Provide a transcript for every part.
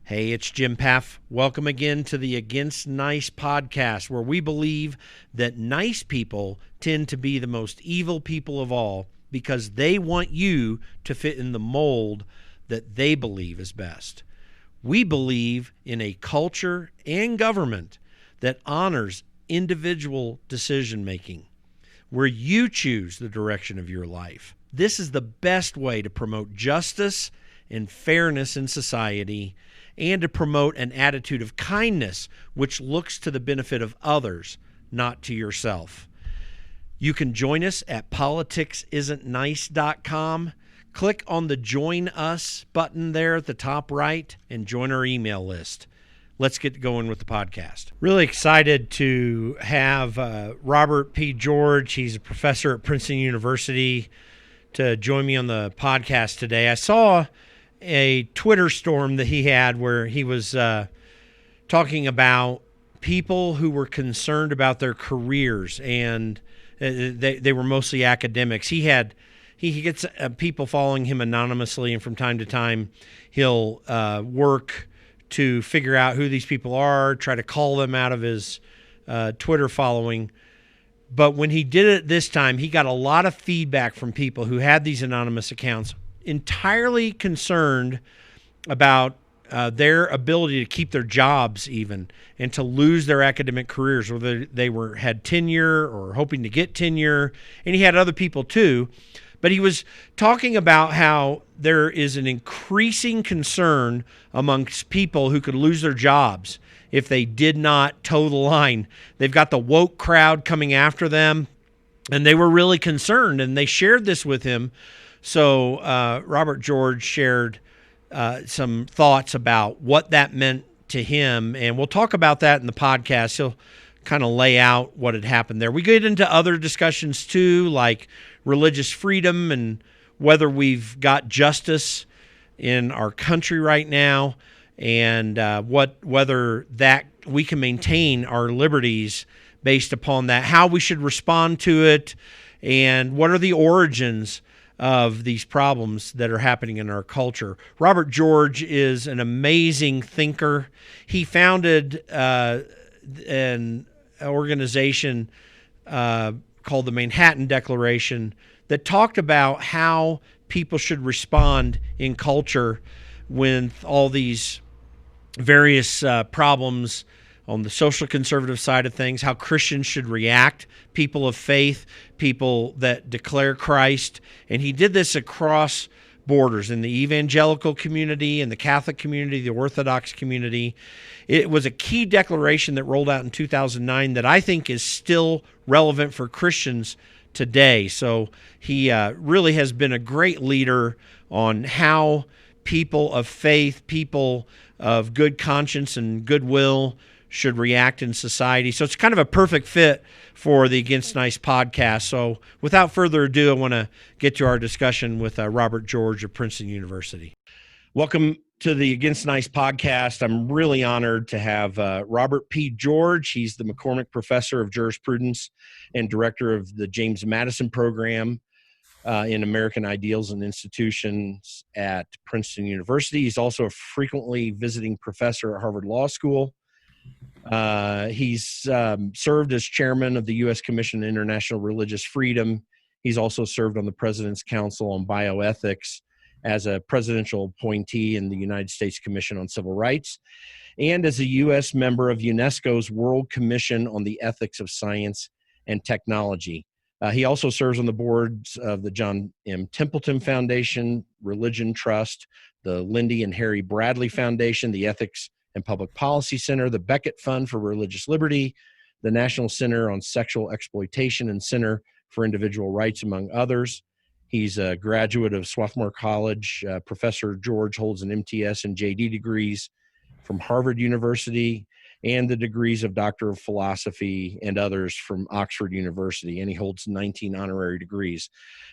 Hey, it's Jim Paff. Welcome again to the Against Nice podcast, where we believe that nice people tend to be the most evil people of all because they want you to fit in the mold that they believe is best. We believe in a culture and government that honors individual decision-making, where you choose the direction of your life. This is the best way to promote justice and fairness in society, and to promote an attitude of kindness which looks to the benefit of others, not to yourself. You can join us at politicsisn'tnice.com. Click on the Join Us button there at the top right and join our email list. Let's get going with the podcast. Really excited to have Robert P. George. He's a professor at Princeton University to join me on the podcast today. I saw a Twitter storm that he had where he was talking about people who were concerned about their careers, and they were mostly academics. He gets people following him anonymously, and from time to time he'll work to figure out who these people are, try to call them out of his Twitter following. But when he did it this time, he got a lot of feedback from people who had these anonymous accounts, entirely concerned about their ability to keep their jobs even, and to lose their academic careers, whether they had tenure or hoping to get tenure. And he had other people too. But he was talking about how there is an increasing concern amongst people who could lose their jobs if they did not toe the line. They've got the woke crowd coming after them, and they were really concerned, and they shared this with him. So Robert George shared some thoughts about what that meant to him, and we'll talk about that in the podcast. He'll kind of lay out what had happened there. We get into other discussions too, like religious freedom and whether we've got justice in our country right now, and whether that we can maintain our liberties based upon that, how we should respond to it, and what are the origins of these problems that are happening in our culture. Robert George is an amazing thinker. He founded an organization called the Manhattan Declaration that talked about how people should respond in culture when all these various problems on the social conservative side of things, how Christians should react, people of faith, people that declare Christ. And he did this across borders in the evangelical community, in the Catholic community, the Orthodox community. It was a key declaration that rolled out in 2009 that I think is still relevant for Christians today. So he really has been a great leader on how people of faith, people of good conscience and goodwill should react in society. So it's kind of a perfect fit for the Against Nice podcast. So without further ado, I want to get to our discussion with Robert George of Princeton University. Welcome to the Against Nice podcast. I'm really honored to have Robert P. George. He's the McCormick Professor of Jurisprudence and Director of the James Madison Program in American Ideals and Institutions at Princeton University. He's also a frequently visiting professor at Harvard Law School. He's served as chairman of the U.S. Commission on International Religious Freedom. He's also served on the President's Council on Bioethics as a presidential appointee in the United States Commission on Civil Rights, and as a U.S. member of UNESCO's World Commission on the Ethics of Science and Technology. He also serves on the boards of the John M. Templeton Foundation, Religion Trust, the Lindy and Harry Bradley Foundation, the Ethics and Public Policy Center, the Beckett Fund for Religious Liberty, the National Center on Sexual Exploitation and Center for Individual Rights, among others. He's a graduate of Swarthmore College. Professor George holds an MTS and JD degrees from Harvard University and the degrees of Doctor of Philosophy and others from Oxford University, and he holds 19 honorary degrees.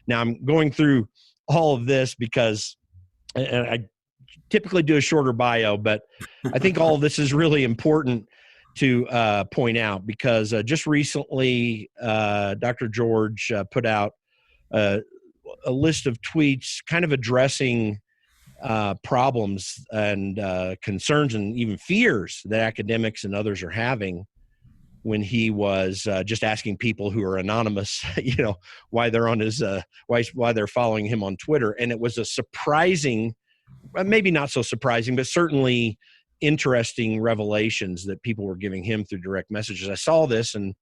Now, I'm going through all of this because I typically do a shorter bio, but I think all of this is really important to point out because just recently, Dr. George put out a list of tweets kind of addressing problems and concerns and even fears that academics and others are having when he was just asking people who are anonymous, why they're on his why they're following him on Twitter. And it was a surprising, maybe not so surprising, but certainly interesting revelations that people were giving him through direct messages. I saw this and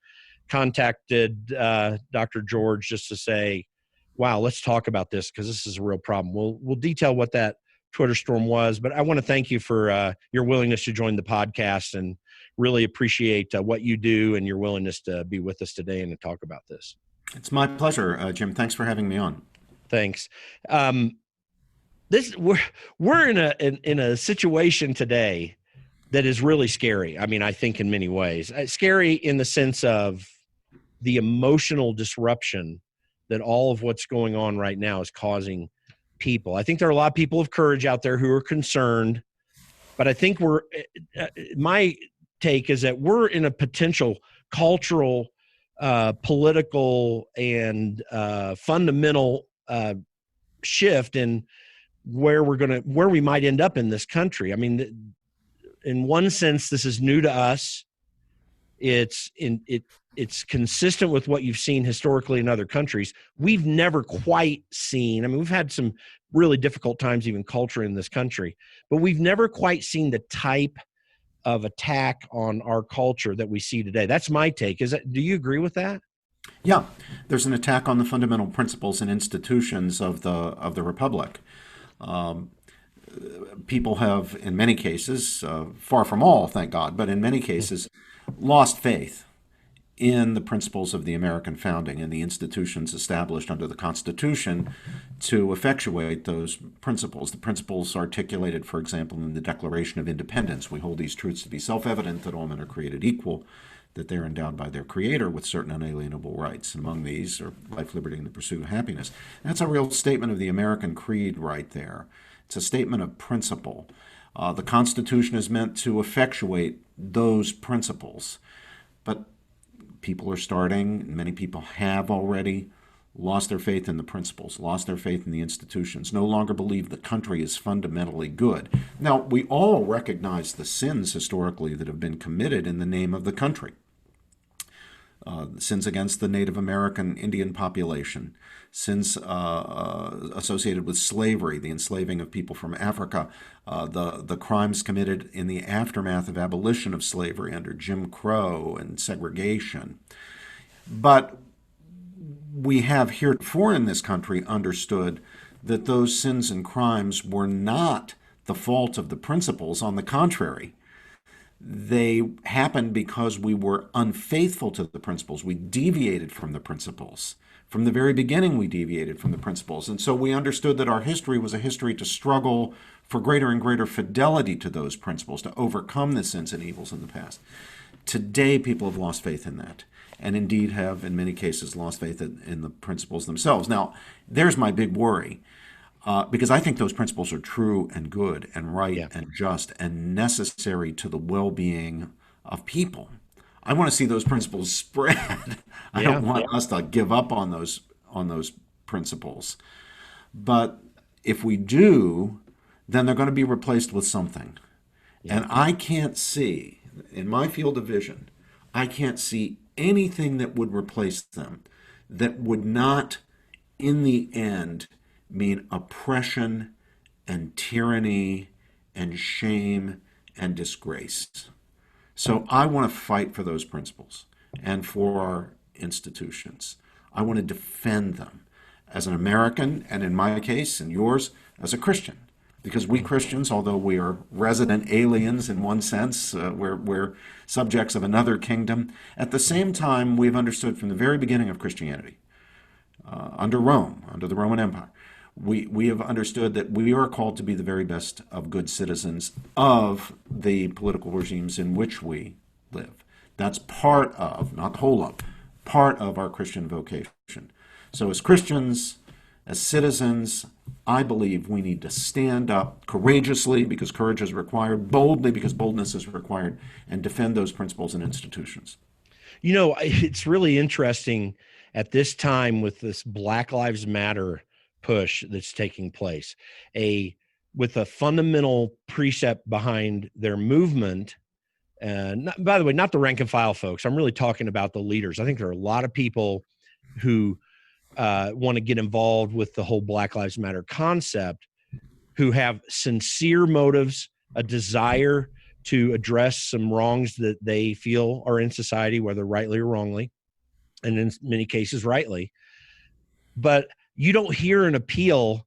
contacted Dr. George just to say, wow, let's talk about this because this is a real problem. We'll detail what that Twitter storm was, but I want to thank you for your willingness to join the podcast and really appreciate what you do and your willingness to be with us today and to talk about this. It's my pleasure, Jim. Thanks for having me on. Thanks. We're in a situation today that is really scary. I mean, I think in many ways, scary in the sense of the emotional disruption that all of what's going on right now is causing people. I think there are a lot of people of courage out there who are concerned, but I think my take is that we're in a potential cultural, political, and fundamental shift in where we might end up in this country. I mean, in one sense, this is new to us. It's consistent with what you've seen historically in other countries. We've never quite seen, I mean, we've had some really difficult times, even culture in this country, but we've never quite seen the type of attack on our culture that we see today. That's my take. Do you agree with that? Yeah, there's an attack on the fundamental principles and institutions of the Republic. People have, in many cases, far from all, thank God, but in many cases, lost faith in the principles of the American founding and the institutions established under the Constitution to effectuate those principles. The principles articulated, for example, in the Declaration of Independence. We hold these truths to be self-evident, that all men are created equal, that they're endowed by their Creator with certain unalienable rights. And among these are life, liberty, and the pursuit of happiness. That's a real statement of the American creed right there. It's a statement of principle. The Constitution is meant to effectuate those principles. But people are starting, many people have already lost their faith in the principles, lost their faith in the institutions, no longer believe the country is fundamentally good. Now, we all recognize the sins historically that have been committed in the name of the country. Sins against the Native American Indian population, sins associated with slavery, the enslaving of people from Africa, the crimes committed in the aftermath of abolition of slavery under Jim Crow and segregation. But we have heretofore in this country understood that those sins and crimes were not the fault of the principles. On the contrary, they happened because we were unfaithful to the principles. We deviated from the principles. From the very beginning, we deviated from the principles. And so we understood that our history was a history to struggle for greater and greater fidelity to those principles, to overcome the sins and evils in the past. Today, people have lost faith in that, and indeed have, in many cases, lost faith in the principles themselves. Now, there's my big worry. Because I think those principles are true and good and right and just and necessary to the well-being of people. I want to see those principles spread. I don't want us to give up on those principles. But if we do, then they're going to be replaced with something. And I can't see, in my field of vision, I can't see anything that would replace them that would not, in the end, mean oppression and tyranny and shame and disgrace. So I want to fight for those principles and for our institutions. I want to defend them as an American, and in my case and yours, as a Christian. Because we Christians, although we are resident aliens in one sense, we're subjects of another kingdom, at the same time we've understood from the very beginning of Christianity, under Rome, under the Roman Empire, we have understood that we are called to be the very best of good citizens of the political regimes in which we live. That's part of, not the whole of, part of our Christian vocation. So as Christians, as citizens, I believe we need to stand up courageously because courage is required, boldly because boldness is required, and defend those principles and institutions. You know, it's really interesting at this time with this Black Lives Matter push that's taking place. A with a fundamental precept behind their movement. By the way, not the rank and file folks. I'm really talking about the leaders. I think there are a lot of people who want to get involved with the whole Black Lives Matter concept, who have sincere motives, a desire to address some wrongs that they feel are in society, whether rightly or wrongly, and in many cases rightly. But you don't hear an appeal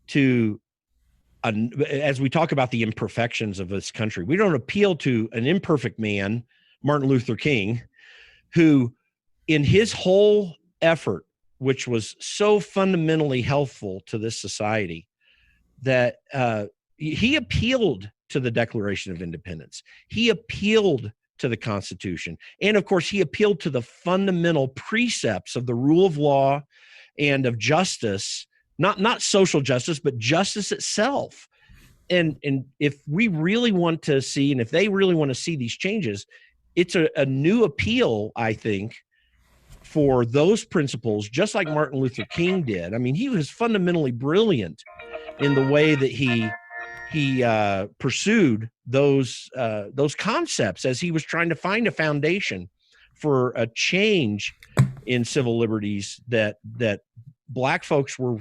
to, as we talk about the imperfections of this country, we don't appeal to an imperfect man, Martin Luther King, who in his whole effort, which was so fundamentally helpful to this society, that he appealed to the Declaration of Independence. He appealed to the Constitution. And of course, he appealed to the fundamental precepts of the rule of law and of justice, not social justice, but justice itself. And if we really want to see, and if they really want to see these changes, it's a new appeal, I think, for those principles, just like Martin Luther King did. I mean, he was fundamentally brilliant in the way that he pursued those concepts as he was trying to find a foundation for a change in civil liberties that Black folks were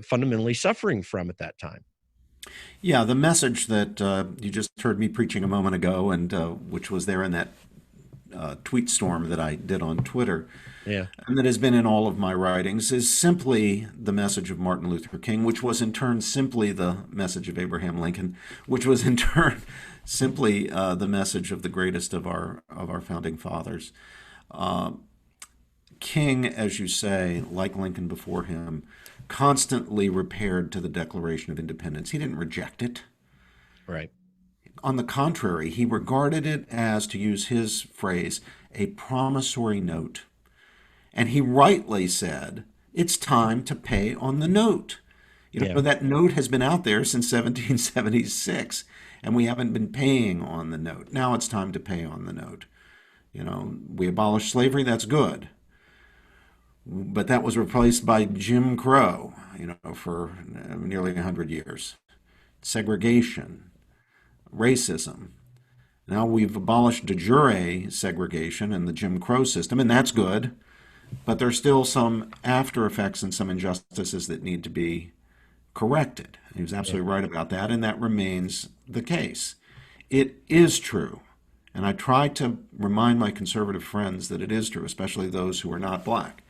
fundamentally suffering from at that time. Yeah, the message that you just heard me preaching a moment ago, and which was there in that tweet storm that I did on Twitter, and that has been in all of my writings, is simply the message of Martin Luther King, which was in turn simply the message of Abraham Lincoln, which was in turn simply the message of the greatest of our founding fathers. King, as you say, like Lincoln before him, constantly repaired to the Declaration of Independence. He didn't reject it. Right. On the contrary, he regarded it as, to use his phrase, a promissory note. And he rightly said, it's time to pay on the note. You know, that note has been out there since 1776, and we haven't been paying on the note. Now it's time to pay on the note. You know, we abolished slavery, that's good. But that was replaced by Jim Crow, you know, for nearly 100 years. Segregation, racism. Now we've abolished de jure segregation and the Jim Crow system, and that's good. But there's still some after effects and some injustices that need to be corrected. He was absolutely right about that, and that remains the case. It is true, and I try to remind my conservative friends that it is true, especially those who are not Black.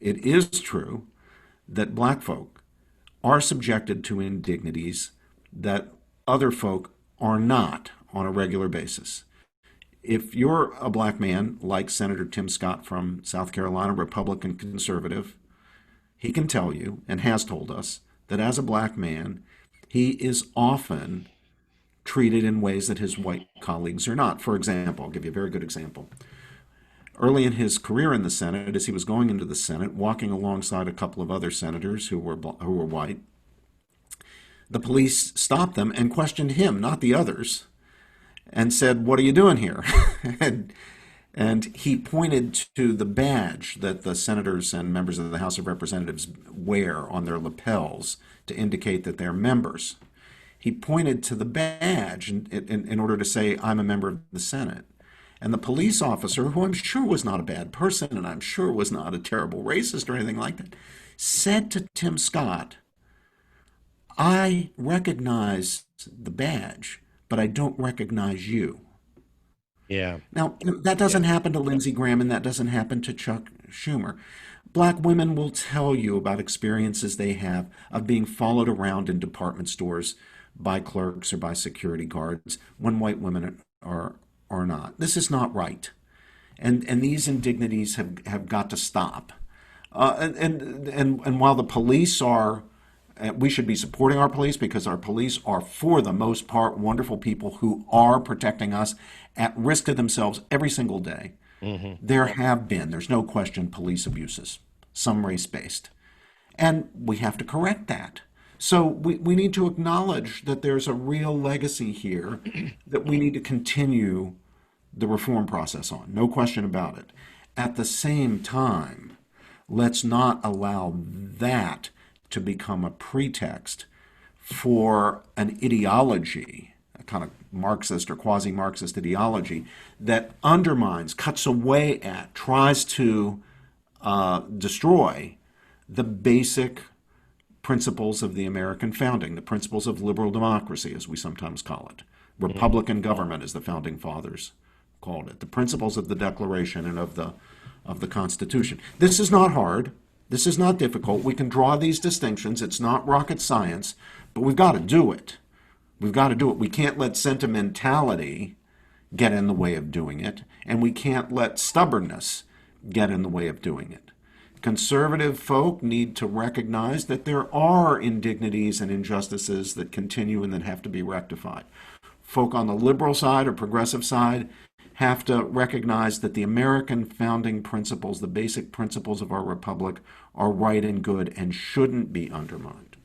It is true that Black folk are subjected to indignities that other folk are not on a regular basis. If you're a Black man, like Senator Tim Scott from South Carolina, Republican conservative, he can tell you, and has told us, that as a Black man, he is often treated in ways that his white colleagues are not. For example, I'll give you a very good example. Early in his career in the Senate, as he was going into the Senate, walking alongside a couple of other senators who were white, the police stopped them and questioned him, not the others, and said, "What are you doing here?" and he pointed to the badge that the senators and members of the House of Representatives wear on their lapels to indicate that they're members. He pointed to the badge in order to say, "I'm a member of the Senate." And the police officer, who I'm sure was not a bad person and I'm sure was not a terrible racist or anything like that, said to Tim Scott, "I recognize the badge, but I don't recognize you." Yeah. Now, that doesn't happen to Lindsey Graham, and that doesn't happen to Chuck Schumer. Black women will tell you about experiences they have of being followed around in department stores by clerks or by security guards when white women are not. This is not right. And these indignities have got to stop. And while the police are, we should be supporting our police because our police are, for the most part, wonderful people who are protecting us at risk to themselves every single day. Mm-hmm. There have been, there's no question, police abuses, some race-based. And we have to correct that. So we need to acknowledge that there's a real legacy here that we need to continue the reform process on. No question about it. At the same time, let's not allow that to become a pretext for an ideology, a kind of Marxist or quasi-Marxist ideology that undermines, cuts away at, tries to destroy the basic principles of the American founding, the principles of liberal democracy, as we sometimes call it. Republican government, as the founding fathers called it. The principles of the Declaration and of the Constitution. This is not hard. This is not difficult. We can draw these distinctions. It's not rocket science, but we've got to do it. We've got to do it. We can't let sentimentality get in the way of doing it, and we can't let stubbornness get in the way of doing it. Conservative folk need to recognize that there are indignities and injustices that continue and that have to be rectified. Folk on the liberal side or progressive side have to recognize that the American founding principles, the basic principles of our republic, are right and good and shouldn't be undermined.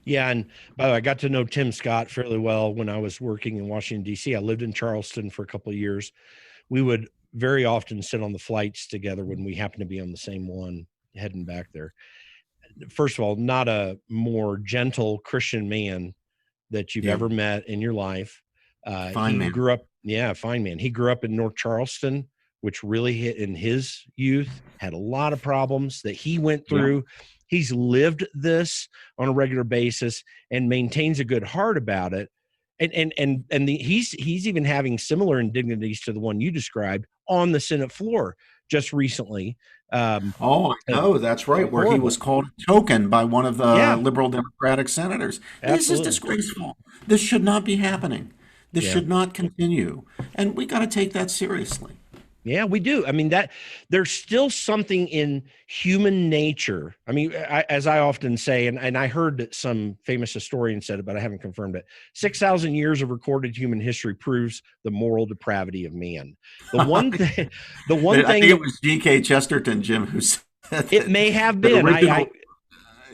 Yeah, and by the way, I got to know Tim Scott fairly well when I was working in Washington, D.C. I lived in Charleston for a couple of years. We would very often sit on the flights together when we happened to be on the same one heading back there. First of all, not a more gentle Christian man that you've ever met in your life. Fine man. Grew up, fine man. He grew up in North Charleston, which really hit in his youth, had a lot of problems that he went through. Yeah. He's lived this on a regular basis and maintains a good heart about it. He's even having similar indignities to the one you described on the Senate floor just recently. I know, that's right, where he was called a token by one of the liberal Democratic senators. Absolutely. This is disgraceful. This should not be happening. This should not continue. And we got to take that seriously. Yeah, we do. I mean, that there's still something in human nature. I mean, as I often say, and I heard that some famous historian said it, but I haven't confirmed it. 6,000 years of recorded human history proves the moral depravity of man. The one thing, I think it was G.K. Chesterton, Jim, who said it may have been.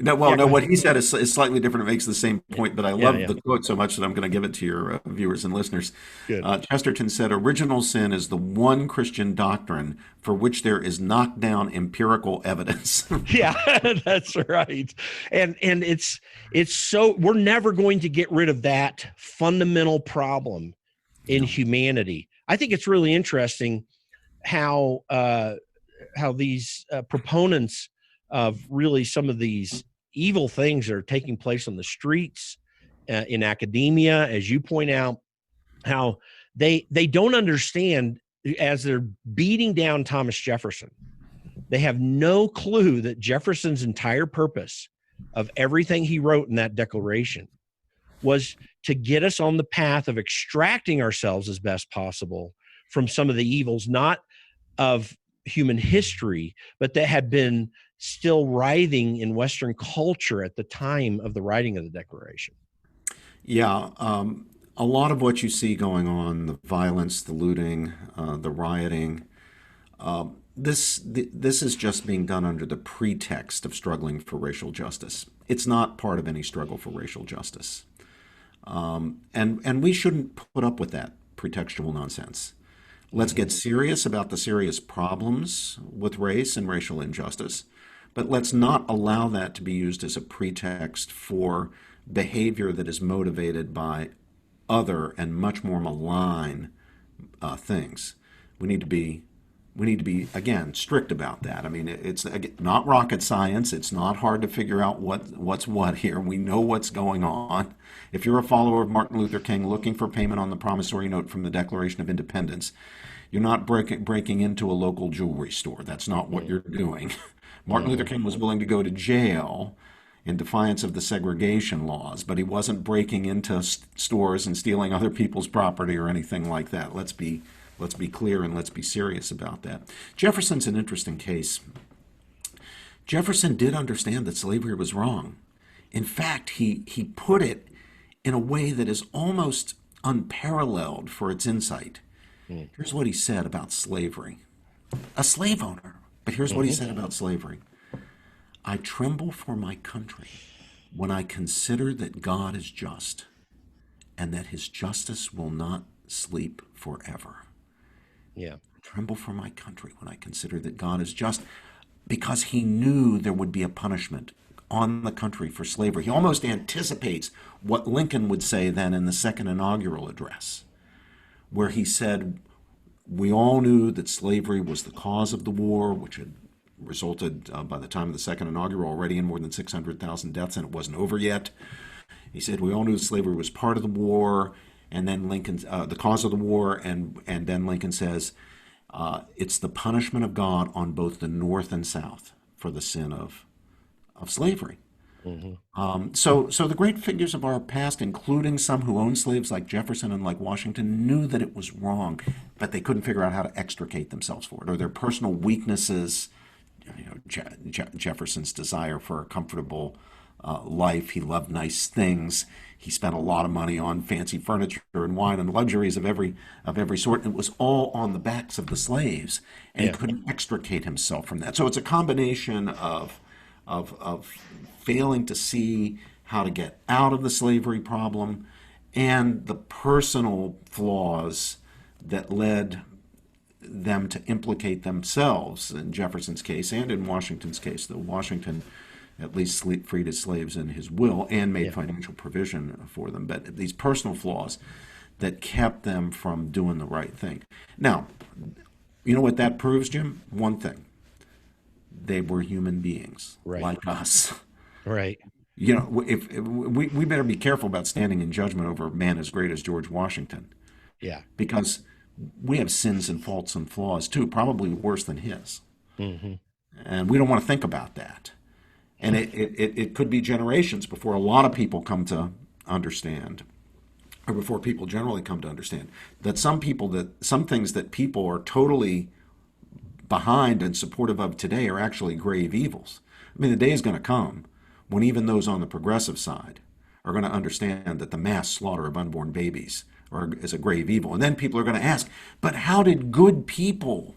What he said is slightly different. It makes the same point, but I love the quote so much that I'm going to give it to your viewers and listeners. Chesterton said, "Original sin is the one Christian doctrine for which there is knockdown empirical evidence." Yeah, that's right. And it's so we're never going to get rid of that fundamental problem in humanity. I think it's really interesting how these proponents of really some of these evil things that are taking place on the streets, in academia, as you point out, how they don't understand as they're beating down Thomas Jefferson. They have no clue that Jefferson's entire purpose of everything he wrote in that Declaration was to get us on the path of extracting ourselves as best possible from some of the evils, not of human history, but that had been still writhing in Western culture at the time of the writing of the Declaration. Yeah, a lot of what you see going on, the violence, the looting, the rioting, this is just being done under the pretext of struggling for racial justice. It's not part of any struggle for racial justice. And we shouldn't put up with that pretextual nonsense. Let's get serious about the serious problems with race and racial injustice, but let's not allow that to be used as a pretext for behavior that is motivated by other and much more malign things. We need to be, again, strict about that. I mean, it's not rocket science. It's not hard to figure out what's what here. We know what's going on. If you're a follower of Martin Luther King looking for payment on the promissory note from the Declaration of Independence, you're not breaking into a local jewelry store. That's not what you're doing. Martin Luther King was willing to go to jail in defiance of the segregation laws, but he wasn't breaking into stores and stealing other people's property or anything like that. Let's be clear and let's be serious about that. Jefferson's an interesting case. Jefferson did understand that slavery was wrong. In fact, he put it in a way that is almost unparalleled for its insight. Here's what he said about slavery. A slave owner, but here's what he said about slavery. I tremble for my country when I consider that God is just and that his justice will not sleep forever. Yeah. I tremble for my country when I consider that God is just, because he knew there would be a punishment on the country for slavery. He almost anticipates what Lincoln would say then in the second inaugural address, where he said, we all knew that slavery was the cause of the war, which had resulted by the time of the second inaugural already in more than 600,000 deaths, and it wasn't over yet. He said, we all knew slavery was part of the war, and then Lincoln, the cause of the war, and then Lincoln says, it's the punishment of God on both the North and South for the sin of slavery. So the great figures of our past, including some who owned slaves like Jefferson and like Washington, knew that it was wrong, but they couldn't figure out how to extricate themselves for it, or their personal weaknesses. Jefferson's desire for a comfortable life. He loved nice things. He spent a lot of money on fancy furniture and wine and luxuries of every sort. It was all on the backs of the slaves, and he couldn't extricate himself from that. So it's a combination of failing to see how to get out of the slavery problem and the personal flaws that led them to implicate themselves in Jefferson's case and in Washington's case, though Washington at least freed his slaves in his will and made financial provision for them. But these personal flaws that kept them from doing the right thing. Now, you know what that proves, Jim? One thing. They were human beings like us. Right. You know, if we better be careful about standing in judgment over a man as great as George Washington. Yeah. Because we have sins and faults and flaws too, probably worse than his. And we don't want to think about that. And it could be generations before a lot of people come to understand, or before people generally come to understand, that some things that people are totally behind and supportive of today are actually grave evils. I mean, the day is going to come when even those on the progressive side are going to understand that the mass slaughter of unborn babies is a grave evil. And then people are going to ask, but how did good people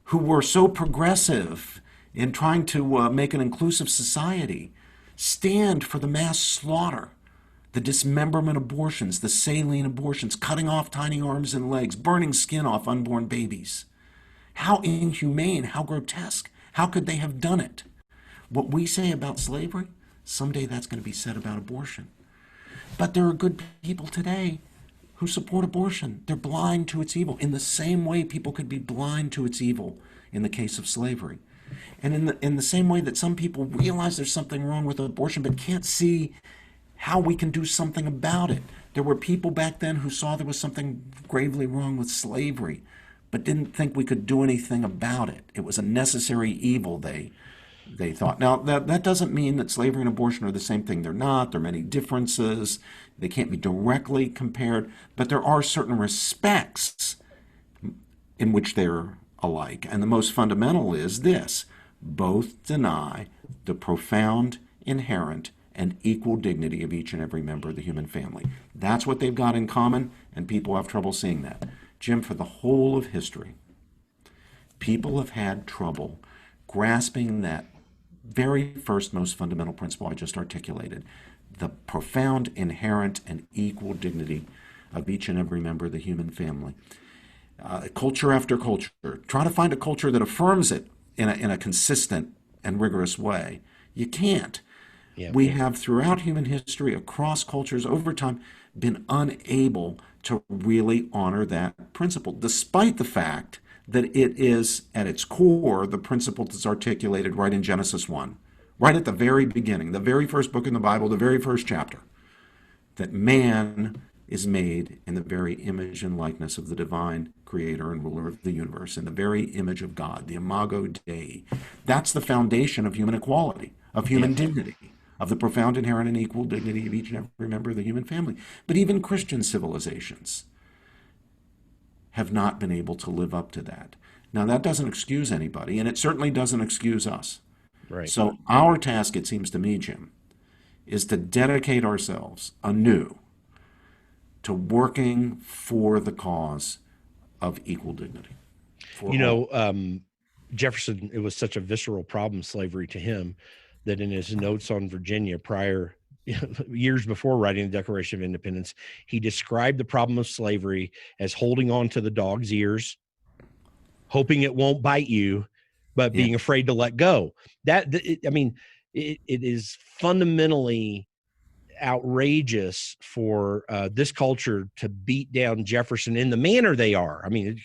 who were so progressive in trying to make an inclusive society stand for the mass slaughter, the dismemberment abortions, the saline abortions, cutting off tiny arms and legs, burning skin off unborn babies? How inhumane, how grotesque, how could they have done it? What we say about slavery, someday that's going to be said about abortion. But there are good people today who support abortion. They're blind to its evil, in the same way people could be blind to its evil in the case of slavery. And in the same way that some people realize there's something wrong with abortion but can't see how we can do something about it. There were people back then who saw there was something gravely wrong with slavery but didn't think we could do anything about it. It was a necessary evil, they thought. Now, that doesn't mean that slavery and abortion are the same thing. They're not. There are many differences. They can't be directly compared, but there are certain respects in which they're alike. And the most fundamental is this: both deny the profound, inherent, and equal dignity of each and every member of the human family. That's what they've got in common, and people have trouble seeing that. Jim, for the whole of history, people have had trouble grasping that very first, most fundamental principle I just articulated, the profound, inherent, and equal dignity of each and every member of the human family. Culture after culture, try to find a culture that affirms it in a consistent and rigorous way. You can't. Yeah, we have, throughout human history, across cultures, over time, been unable to really honor that principle, despite the fact that it is, at its core, the principle that's articulated right in Genesis 1, right at the very beginning, the very first book in the Bible, the very first chapter, that man is made in the very image and likeness of the divine creator and ruler of the universe, in the very image of God, the imago Dei. That's the foundation of human equality, of human dignity, of the profound, inherent, and equal dignity of each and every member of the human family. But even Christian civilizations have not been able to live up to that. Now, that doesn't excuse anybody, and it certainly doesn't excuse us. Right. So our task, it seems to me, Jim, is to dedicate ourselves anew to working for the cause of equal dignity. Jefferson, it was such a visceral problem, slavery, to him, that in his notes on Virginia years before writing the Declaration of Independence, he described the problem of slavery as holding on to the dog's ears, hoping it won't bite you, but being afraid to let go. it is fundamentally outrageous for this culture to beat down Jefferson in the manner they are. I mean,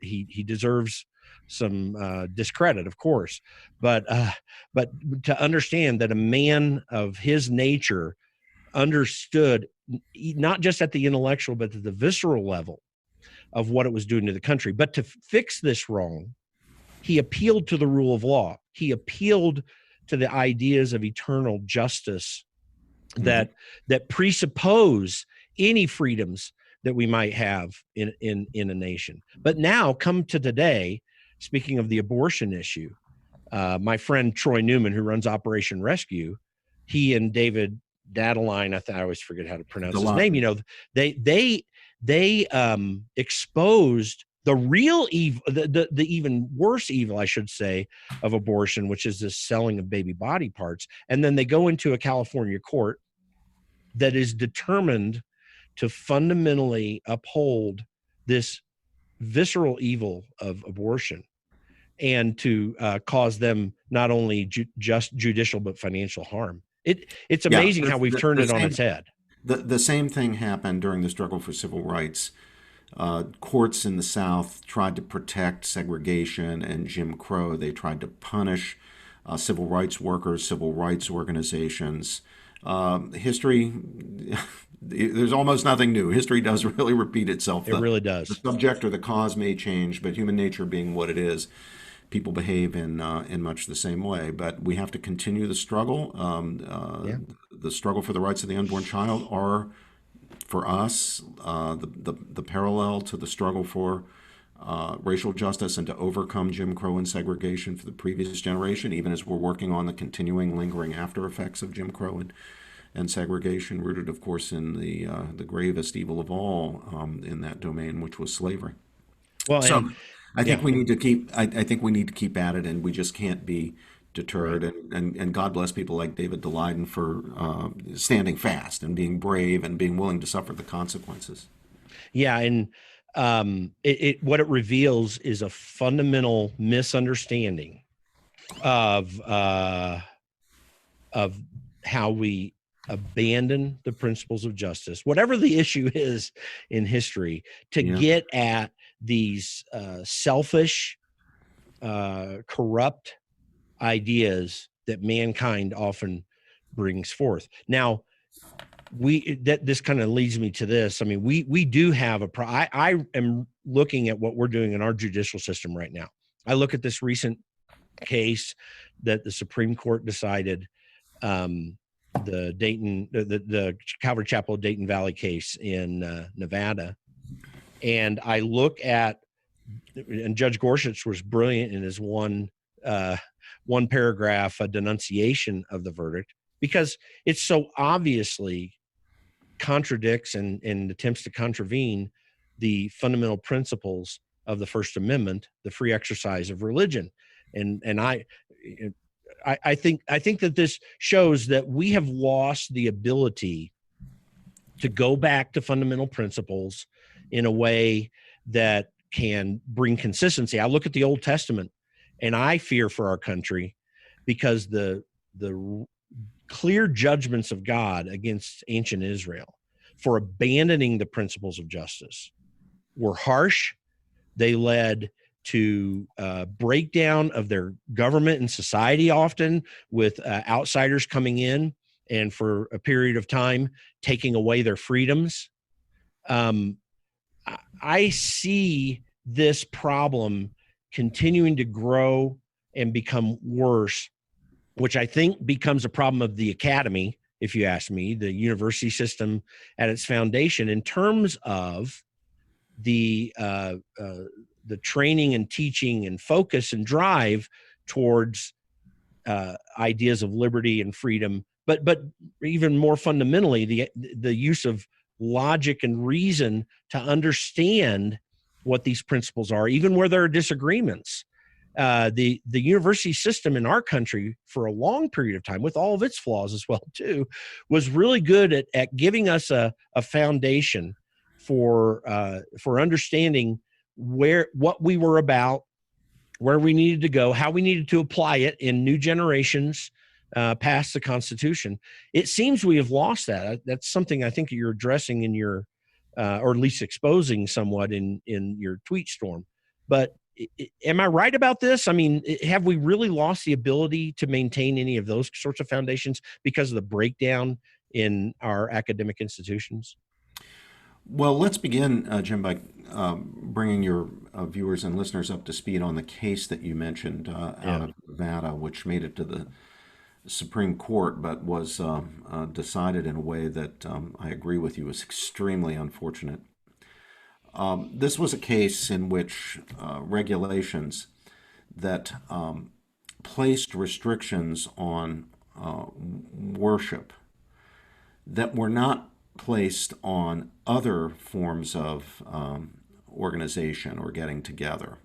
he deserves some discredit, of course, but to understand that a man of his nature understood not just at the intellectual but at the visceral level of what it was doing to the country. But to fix this wrong, he appealed to the rule of law. He appealed to the ideas of eternal justice that presuppose any freedoms that we might have in a nation. But now, come to today, speaking of the abortion issue, my friend Troy Newman, who runs Operation Rescue, he and David Dadeline, I always forget how to pronounce his name. You know, they exposed the real evil, the even worse evil, I should say, of abortion, which is this selling of baby body parts. And then they go into a California court that is determined to fundamentally uphold this visceral evil of abortion and to cause them not only just judicial but financial harm. It's amazing how we've turned it on its head. The same thing happened during the struggle for civil rights. Courts in the South tried to protect segregation and Jim Crow. They tried to punish civil rights workers, civil rights organizations. History, there's almost nothing new. History does really repeat itself. It really does. The subject or the cause may change, but human nature being what it is, people behave in much the same way. But we have to continue the struggle. The struggle for the rights of the unborn child are, for us, the parallel to the struggle for racial justice and to overcome Jim Crow and segregation for the previous generation, even as we're working on the continuing lingering after effects of Jim Crow and segregation, rooted, of course, in the gravest evil of all in that domain, which was slavery. Well, so I think we need to keep. I think we need to keep at it, and we just can't be deterred. Right. And God bless people like David Dalyden for standing fast and being brave and being willing to suffer the consequences. Yeah, and what it reveals is a fundamental misunderstanding of how we abandon the principles of justice, whatever the issue is in history, to get at these selfish, corrupt ideas that mankind often brings forth. Now, this kind of leads me to this. I mean, we do have I am looking at what we're doing in our judicial system right now. I look at this recent case that the Supreme Court decided, the Calvary Chapel Dayton Valley case in Nevada, and I look at, and Judge Gorsuch was brilliant in his one paragraph denunciation of the verdict, because it so obviously contradicts and attempts to contravene the fundamental principles of the First Amendment, the free exercise of religion. And I think that this shows that we have lost the ability to go back to fundamental principles in a way that can bring consistency. I look at the Old Testament and I fear for our country, because the clear judgments of God against ancient Israel for abandoning the principles of justice were harsh. They led to breakdown of their government and society, often with outsiders coming in and for a period of time taking away their freedoms. I see this problem continuing to grow and become worse, which I think becomes a problem of the academy, if you ask me, the university system at its foundation, in terms of the training and teaching and focus and drive towards ideas of liberty and freedom, but even more fundamentally, the use of logic and reason to understand what these principles are, even where there are disagreements. The university system in our country, for a long period of time, with all of its flaws as well too, was really good at giving us a foundation for understanding what we were about, where we needed to go, how we needed to apply it in new generations passed the Constitution. It seems we have lost that. That's something I think you're addressing in your, or at least exposing somewhat in your tweet storm. But am I right about this? I mean, have we really lost the ability to maintain any of those sorts of foundations because of the breakdown in our academic institutions? Well, let's begin, Jim, by bringing your viewers and listeners up to speed on the case that you mentioned out of Nevada, which made it to the Supreme Court, but was decided in a way that I agree with you is extremely unfortunate. This was a case in which regulations that placed restrictions on worship that were not placed on other forms of organization or getting together,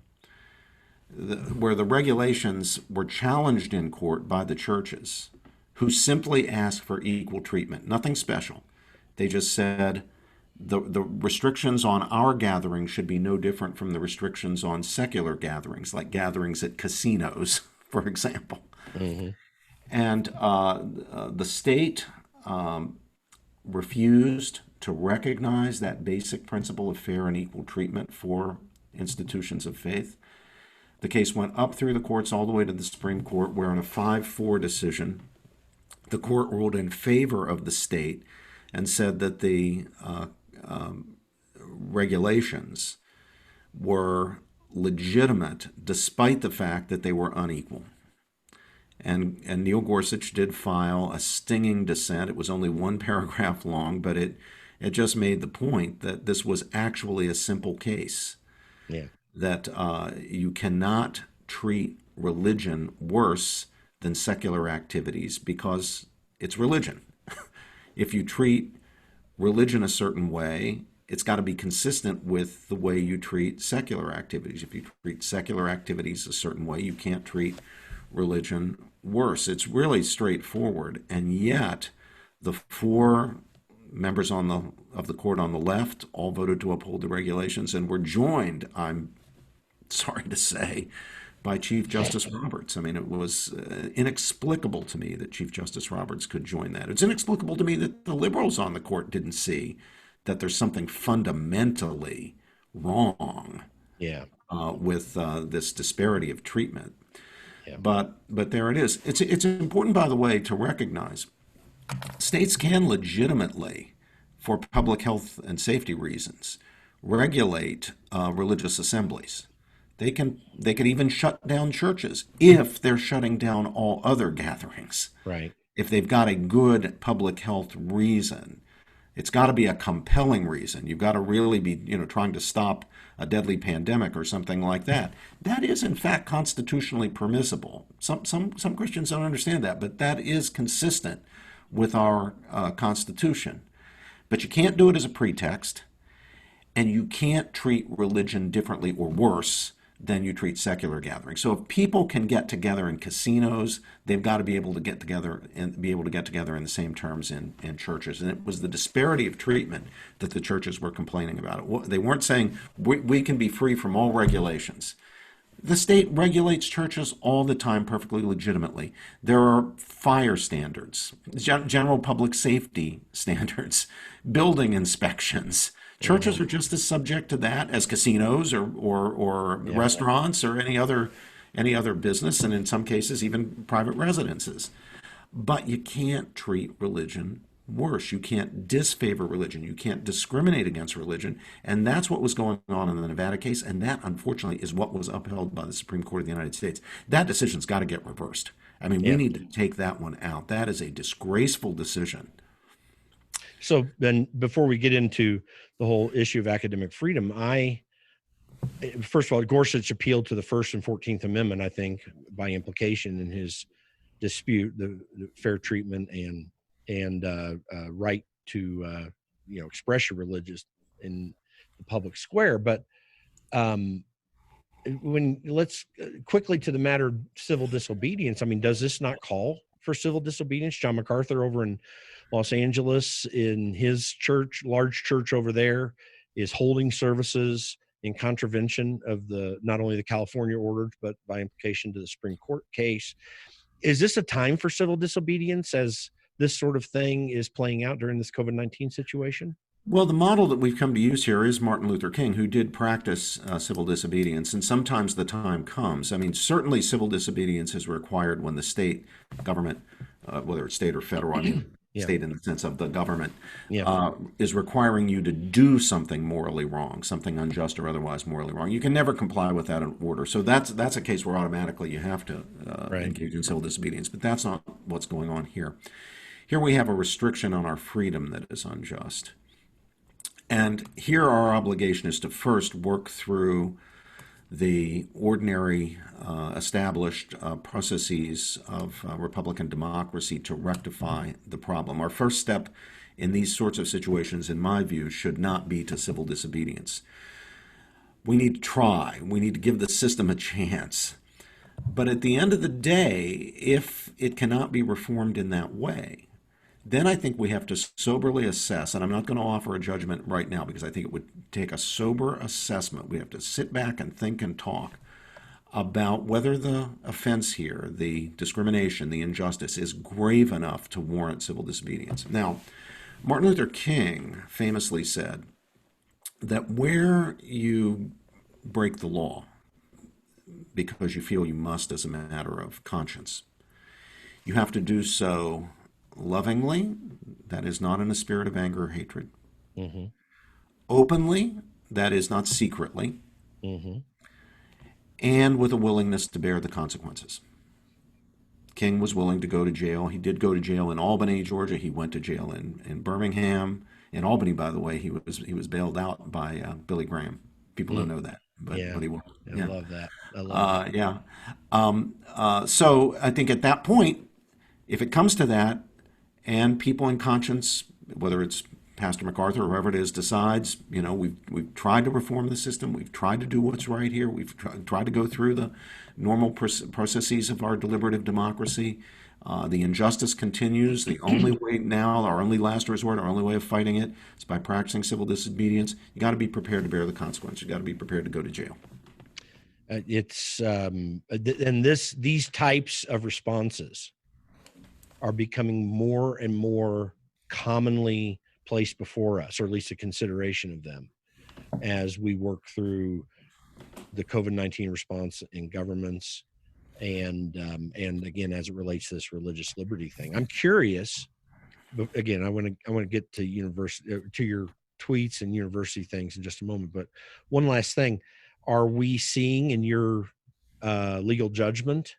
where the regulations were challenged in court by the churches, who simply asked for equal treatment, nothing special. They just said the restrictions on our gatherings should be no different from the restrictions on secular gatherings, like gatherings at casinos, for example. Mm-hmm. And the state refused to recognize that basic principle of fair and equal treatment for institutions of faith. The case went up through the courts all the way to the Supreme Court, where in a 5-4 decision, the court ruled in favor of the state and said that the regulations were legitimate despite the fact that they were unequal. And Neil Gorsuch did file a stinging dissent. It was only 1 paragraph long, but it just made the point that this was actually a simple case. Yeah. That you cannot treat religion worse than secular activities because it's religion. If you treat religion a certain way, it's got to be consistent with the way you treat secular activities. If you treat secular activities a certain way, you can't treat religion worse. It's really straightforward. And yet, the 4 members of the court on the left all voted to uphold the regulations and were joined, I'm sorry to say, by Chief Justice Roberts. I mean, it was inexplicable to me that Chief Justice Roberts could join that. It's inexplicable to me that the liberals on the court didn't see that there's something fundamentally wrong with this disparity of treatment. Yeah. But there it is. It's important, by the way, to recognize states can legitimately, for public health and safety reasons, regulate religious assemblies. They could even shut down churches if they're shutting down all other gatherings. Right. If they've got a good public health reason. It's got to be a compelling reason. You've got to really be, trying to stop a deadly pandemic or something like that. That is, in fact, constitutionally permissible. Some Christians don't understand that, but that is consistent with our Constitution. But you can't do it as a pretext, and you can't treat religion differently or worse than you treat secular gatherings. So if people can get together in casinos, they've got to be able to get together in the same terms in churches. And it was the disparity of treatment that the churches were complaining about. They weren't saying we can be free from all regulations. The state regulates churches all the time perfectly legitimately. There are fire standards, general public safety standards, building inspections. Churches are just as subject to that as casinos or restaurants or any other business, and in some cases even private residences. But you can't treat religion worse. You can't disfavor religion. You can't discriminate against religion. And that's what was going on in the Nevada case, and that, unfortunately, is what was upheld by the Supreme Court of the United States. That decision's got to get reversed. I mean, we need to take that one out. That is a disgraceful decision. So then, before we get into the whole issue of academic freedom, first of all, Gorsuch appealed to the First and 14th Amendment, I think, by implication in his dispute, the fair treatment and right to express your religious in the public square. But let's quickly to the matter of civil disobedience. I mean, does this not call for civil disobedience? John MacArthur over in Los Angeles, in his church, large church over there, is holding services in contravention of not only the California order, but by implication to the Supreme Court case. Is this a time for civil disobedience as this sort of thing is playing out during this COVID-19 situation? Well, the model that we've come to use here is Martin Luther King, who did practice civil disobedience, and sometimes the time comes. I mean, certainly civil disobedience is required when the state government, whether it's state or federal, I mean, Yeah. state in the sense of the government, Yeah. is requiring you to do something morally wrong, something unjust or otherwise morally wrong. You can never comply with that order. So that's a case where automatically you have to Right. engage in civil disobedience. But that's not what's going on here. Here we have a restriction on our freedom that is unjust. And here our obligation is to first work through the ordinary established processes of Republican democracy to rectify the problem. Our first step in these sorts of situations, in my view, should not be to civil disobedience. We need to try. We need to give the system a chance. But at the end of the day, if it cannot be reformed in that way, then I think we have to soberly assess, and I'm not going to offer a judgment right now because I think it would take a sober assessment. We have to sit back and think and talk about whether the offense here, the discrimination, the injustice, is grave enough to warrant civil disobedience. Now, Martin Luther King famously said that where you break the law because you feel you must as a matter of conscience, you have to do so lovingly, that is not in a spirit of anger or hatred. Mm-hmm. Openly, that is not secretly. Mm-hmm. And with a willingness to bear the consequences. King was willing to go to jail. He did go to jail in Albany, Georgia. He went to jail in Birmingham. In Albany, by the way, he was bailed out by Billy Graham. People don't know that, but he was. I love that. I love that. So I think at that point, if it comes to that, and people in conscience, whether it's Pastor MacArthur or whoever it is, decides, we've tried to reform the system, we've tried to do what's right here, we've tried to go through the normal processes of our deliberative democracy. The injustice continues. The only way now, our only last resort, our only way of fighting it is by practicing civil disobedience. You got to be prepared to bear the consequence. You got to be prepared to go to jail. These types of responses are becoming more and more commonly placed before us, or at least a consideration of them, as we work through the COVID-19 response in governments, and again, as it relates to this religious liberty thing. I'm curious, but again, I want to get to your tweets and university things in just a moment. But one last thing: are we seeing in your legal judgment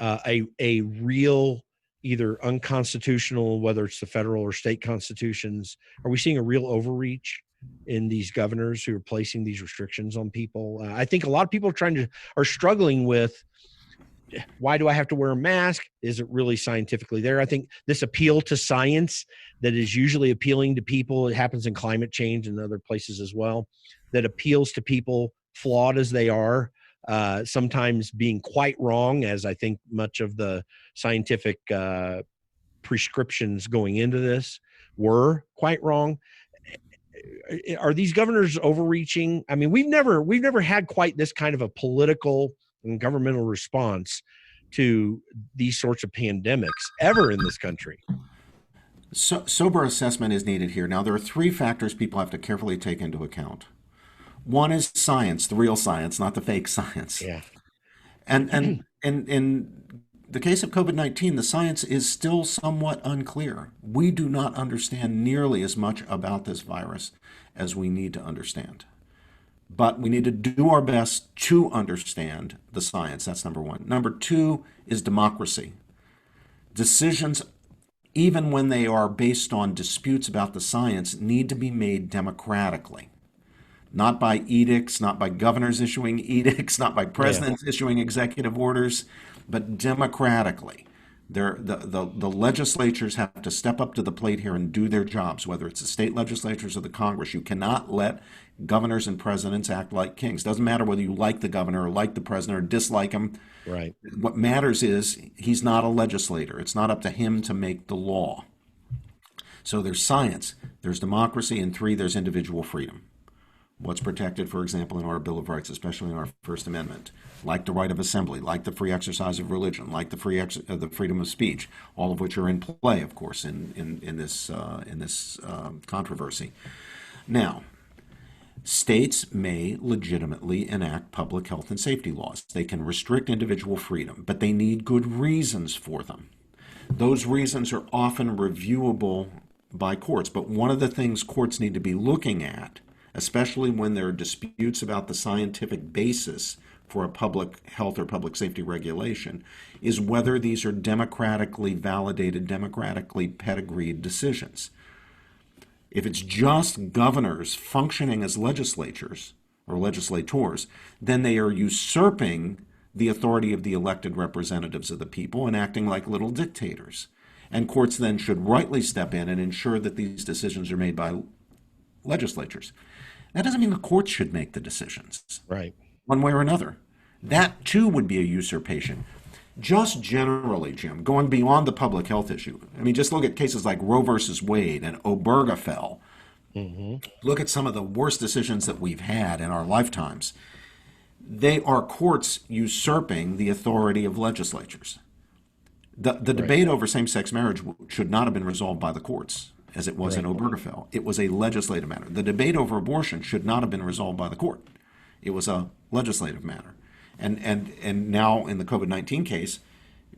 a real, either unconstitutional, whether it's the federal or state constitutions, are we seeing a real overreach in these governors who are placing these restrictions on people? I think a lot of people are struggling with, why do I have to wear a mask? Is it really scientifically there? I think this appeal to science that is usually appealing to people, it happens in climate change and other places as well, that appeals to people flawed as they are, sometimes being quite wrong, as I think much of the scientific prescriptions going into this were quite wrong. Are these governors overreaching? I mean, we've never had quite this kind of a political and governmental response to these sorts of pandemics ever in this country. So, sober assessment is needed here. Now, there are three factors people have to carefully take into account. One is science, the real science, not the fake science. Yeah. And in the case of COVID-19, the science is still somewhat unclear. We do not understand nearly as much about this virus as we need to understand. But we need to do our best to understand the science. That's number one. Number two is democracy. Decisions, even when they are based on disputes about the science, need to be made democratically. Not by edicts, not by governors issuing edicts, not by presidents issuing executive orders, but democratically. The legislatures have to step up to the plate here and do their jobs, whether it's the state legislatures or the Congress. You cannot let governors and presidents act like kings. Doesn't matter whether you like the governor or like the president or dislike him. Right. What matters is he's not a legislator. It's not up to him to make the law. So there's science, there's democracy, and three, there's individual freedom. What's protected, for example, in our Bill of Rights, especially in our First Amendment, like the right of assembly, like the free exercise of religion, like the freedom of speech, all of which are in play, of course, in this controversy. Now, states may legitimately enact public health and safety laws. They can restrict individual freedom, but they need good reasons for them. Those reasons are often reviewable by courts, but one of the things courts need to be looking at, especially when there are disputes about the scientific basis for a public health or public safety regulation, is whether these are democratically validated, democratically pedigreed decisions. If it's just governors functioning as legislatures or legislators, then they are usurping the authority of the elected representatives of the people and acting like little dictators. And courts then should rightly step in and ensure that these decisions are made by legislatures. That doesn't mean the courts should make the decisions, Right. one way or another. That too would be a usurpation. Just generally, Jim, going beyond the public health issue, I mean, just look at cases like Roe versus Wade and Obergefell. Look at some of the worst decisions that we've had in our lifetimes. They are courts usurping the authority of legislatures. The debate over same-sex marriage should not have been resolved by the courts, as it was in Obergefell. It was a legislative matter. The debate over abortion should not have been resolved by the court. It was a legislative matter. And now in the COVID-19 case,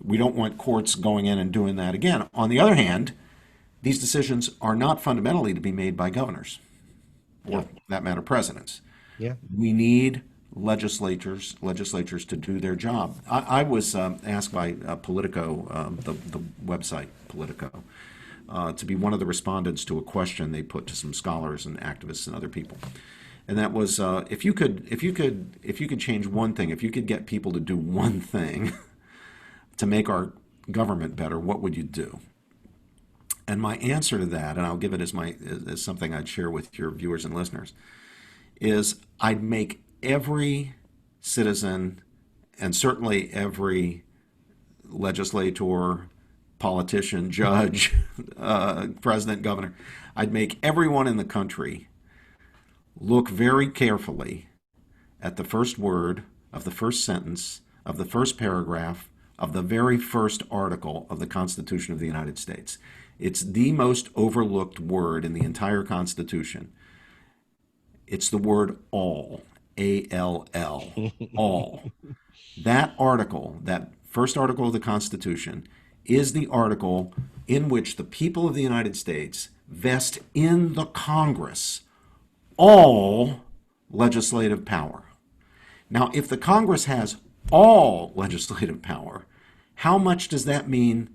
we don't want courts going in and doing that again. On the other hand, these decisions are not fundamentally to be made by governors, or for that matter, presidents. Yeah. We need legislatures to do their job. I was asked by Politico, the website Politico, to be one of the respondents to a question they put to some scholars and activists and other people. And that was, if you could change one thing, if you could get people to do one thing to make our government better, what would you do? And my answer to that, and I'll give it as something I'd share with your viewers and listeners, is I'd make every citizen, and certainly every legislator, politician, judge, president, governor, I'd make everyone in the country look very carefully at the first word of the first sentence of the first paragraph of the very first article of the Constitution of the United States. It's the most overlooked word in the entire Constitution. It's the word all, A-L-L, all. That article, that first article of the Constitution, is the article in which the people of the United States vest in the Congress all legislative power. Now, if the Congress has all legislative power, how much does that mean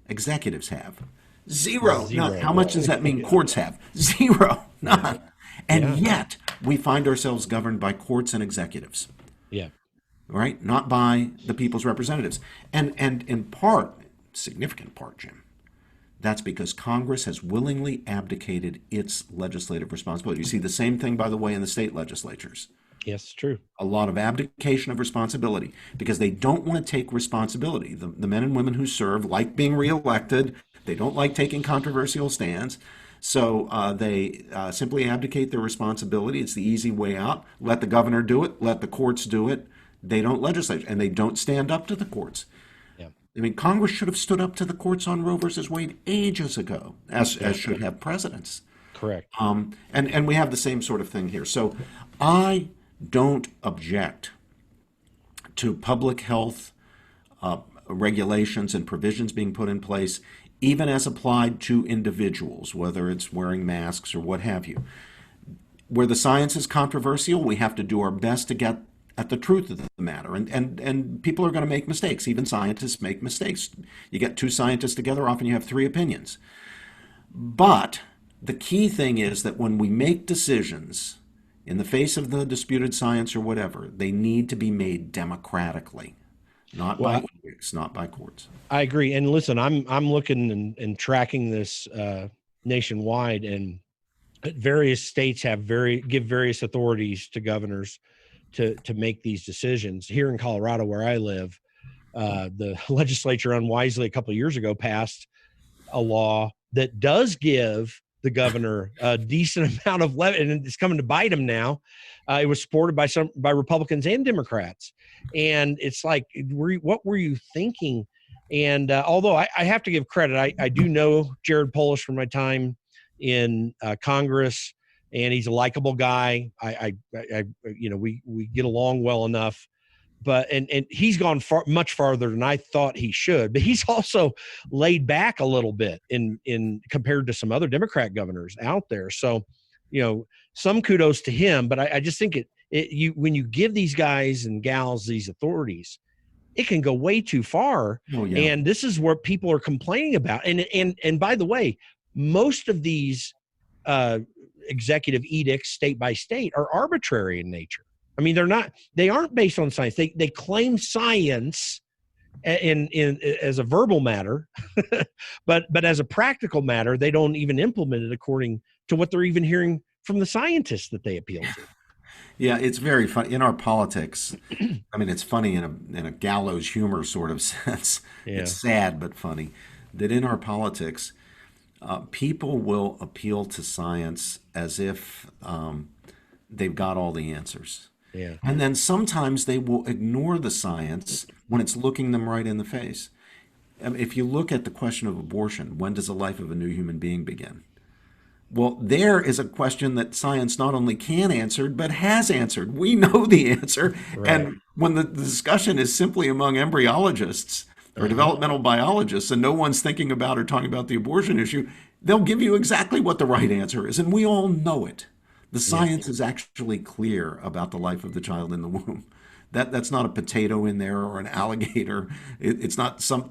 executives have? Zero. None. How much does that mean courts have? Zero. None. And yet, we find ourselves governed by courts and executives. Yeah. Right? Not by the people's representatives. And in part, significant part, Jim, that's because Congress has willingly abdicated its legislative responsibility. You see the same thing, by the way, in the state legislatures. Yes, true. A lot of abdication of responsibility because they don't want to take responsibility. The men and women who serve like being reelected. They don't like taking controversial stands. So they simply abdicate their responsibility. It's the easy way out. Let the governor do it. Let the courts do it. They don't legislate, and they don't stand up to the courts. Yeah. I mean, Congress should have stood up to the courts on Roe versus Wade ages ago, as should have presidents. Correct. And we have the same sort of thing here. So I don't object to public health regulations and provisions being put in place, even as applied to individuals, whether it's wearing masks or what have you. Where the science is controversial, we have to do our best to get at the truth of the matter. And people are going to make mistakes. Even scientists make mistakes. You get two scientists together, often you have three opinions. But the key thing is that when we make decisions in the face of the disputed science or whatever, they need to be made democratically, not by edicts, not by courts. I agree. And listen, I'm looking and tracking this nationwide, and various states give various authorities to governors to make these decisions. Here in Colorado, where I live, the legislature unwisely a couple of years ago passed a law that does give the governor a decent amount of levity, and it's coming to bite him now. It was supported by Republicans and Democrats, and it's like, what were you thinking? And although I have to give credit, I do know Jared Polis from my time in Congress, and he's a likable guy. We get along well enough. But and he's gone much farther than I thought he should. But he's also laid back a little bit in compared to some other Democrat governors out there. So, some kudos to him. But I just think when you give these guys and gals these authorities, it can go way too far. Oh, yeah. And this is what people are complaining about. And by the way, most of these executive edicts, state by state, are arbitrary in nature. I mean, they aren't based on science. They claim science as a verbal matter, but as a practical matter, they don't even implement it according to what they're even hearing from the scientists that they appeal to. Yeah, it's very funny in our politics. I mean, it's funny in a gallows humor sort of sense. Yeah. It's sad but funny that in our politics, people will appeal to science as if they've got all the answers. Yeah. And then sometimes they will ignore the science when it's looking them right in the face. If you look at the question of abortion, when does the life of a new human being begin? Well, there is a question that science not only can answer, but has answered. We know the answer. Right. And when the discussion is simply among embryologists or developmental biologists, and no one's thinking about or talking about the abortion issue, they'll give you exactly what the right answer is. And we all know it. The science is actually clear about the life of the child in the womb. That's not a potato in there or an alligator. It's not some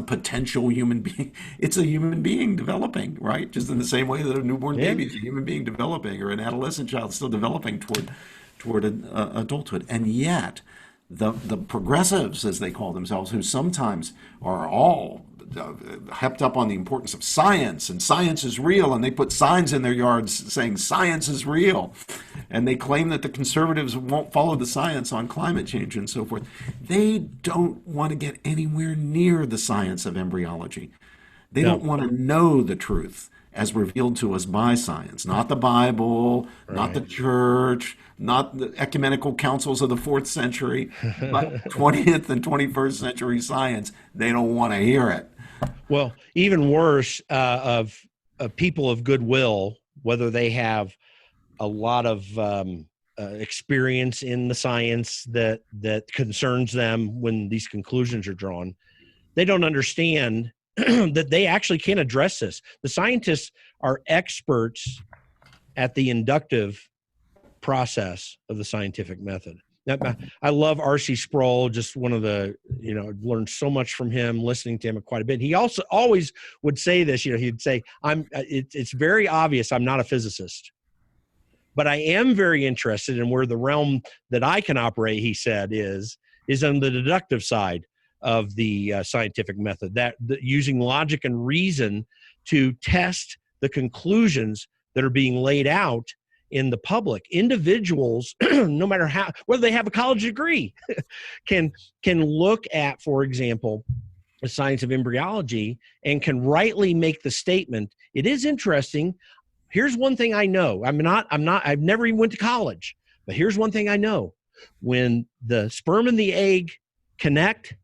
potential human being. It's a human being developing, right? Just in the same way that a newborn baby is a human being developing, or an adolescent child still developing toward adulthood. And yet, the progressives, as they call themselves, who sometimes are all hepped up on the importance of science, and science is real, and they put signs in their yards saying science is real, and they claim that the conservatives won't follow the science on climate change and so forth. They don't want to get anywhere near the science of embryology. They don't want to know the truth as revealed to us by science, not the Bible, not the church, not the ecumenical councils of the 4th century, but 20th and 21st century science. They don't want to hear it. Well, even worse, of people of goodwill, whether they have a lot of experience in the science that concerns them when these conclusions are drawn, they don't understand that they actually can't address this. The scientists are experts at the inductive process of the scientific method. I love R.C. Sproul, just one of the, learned so much from him, listening to him quite a bit. He also always would say this, he'd say, it's very obvious I'm not a physicist, but I am very interested in where the realm that I can operate, he said, is on the deductive side of the scientific method, that using logic and reason to test the conclusions that are being laid out in the public. Individuals, no matter whether they have a college degree, can look at, for example, the science of embryology and can rightly make the statement, it is interesting. Here's one thing I know. I've never even went to college, but here's one thing I know. When the sperm and the egg connect,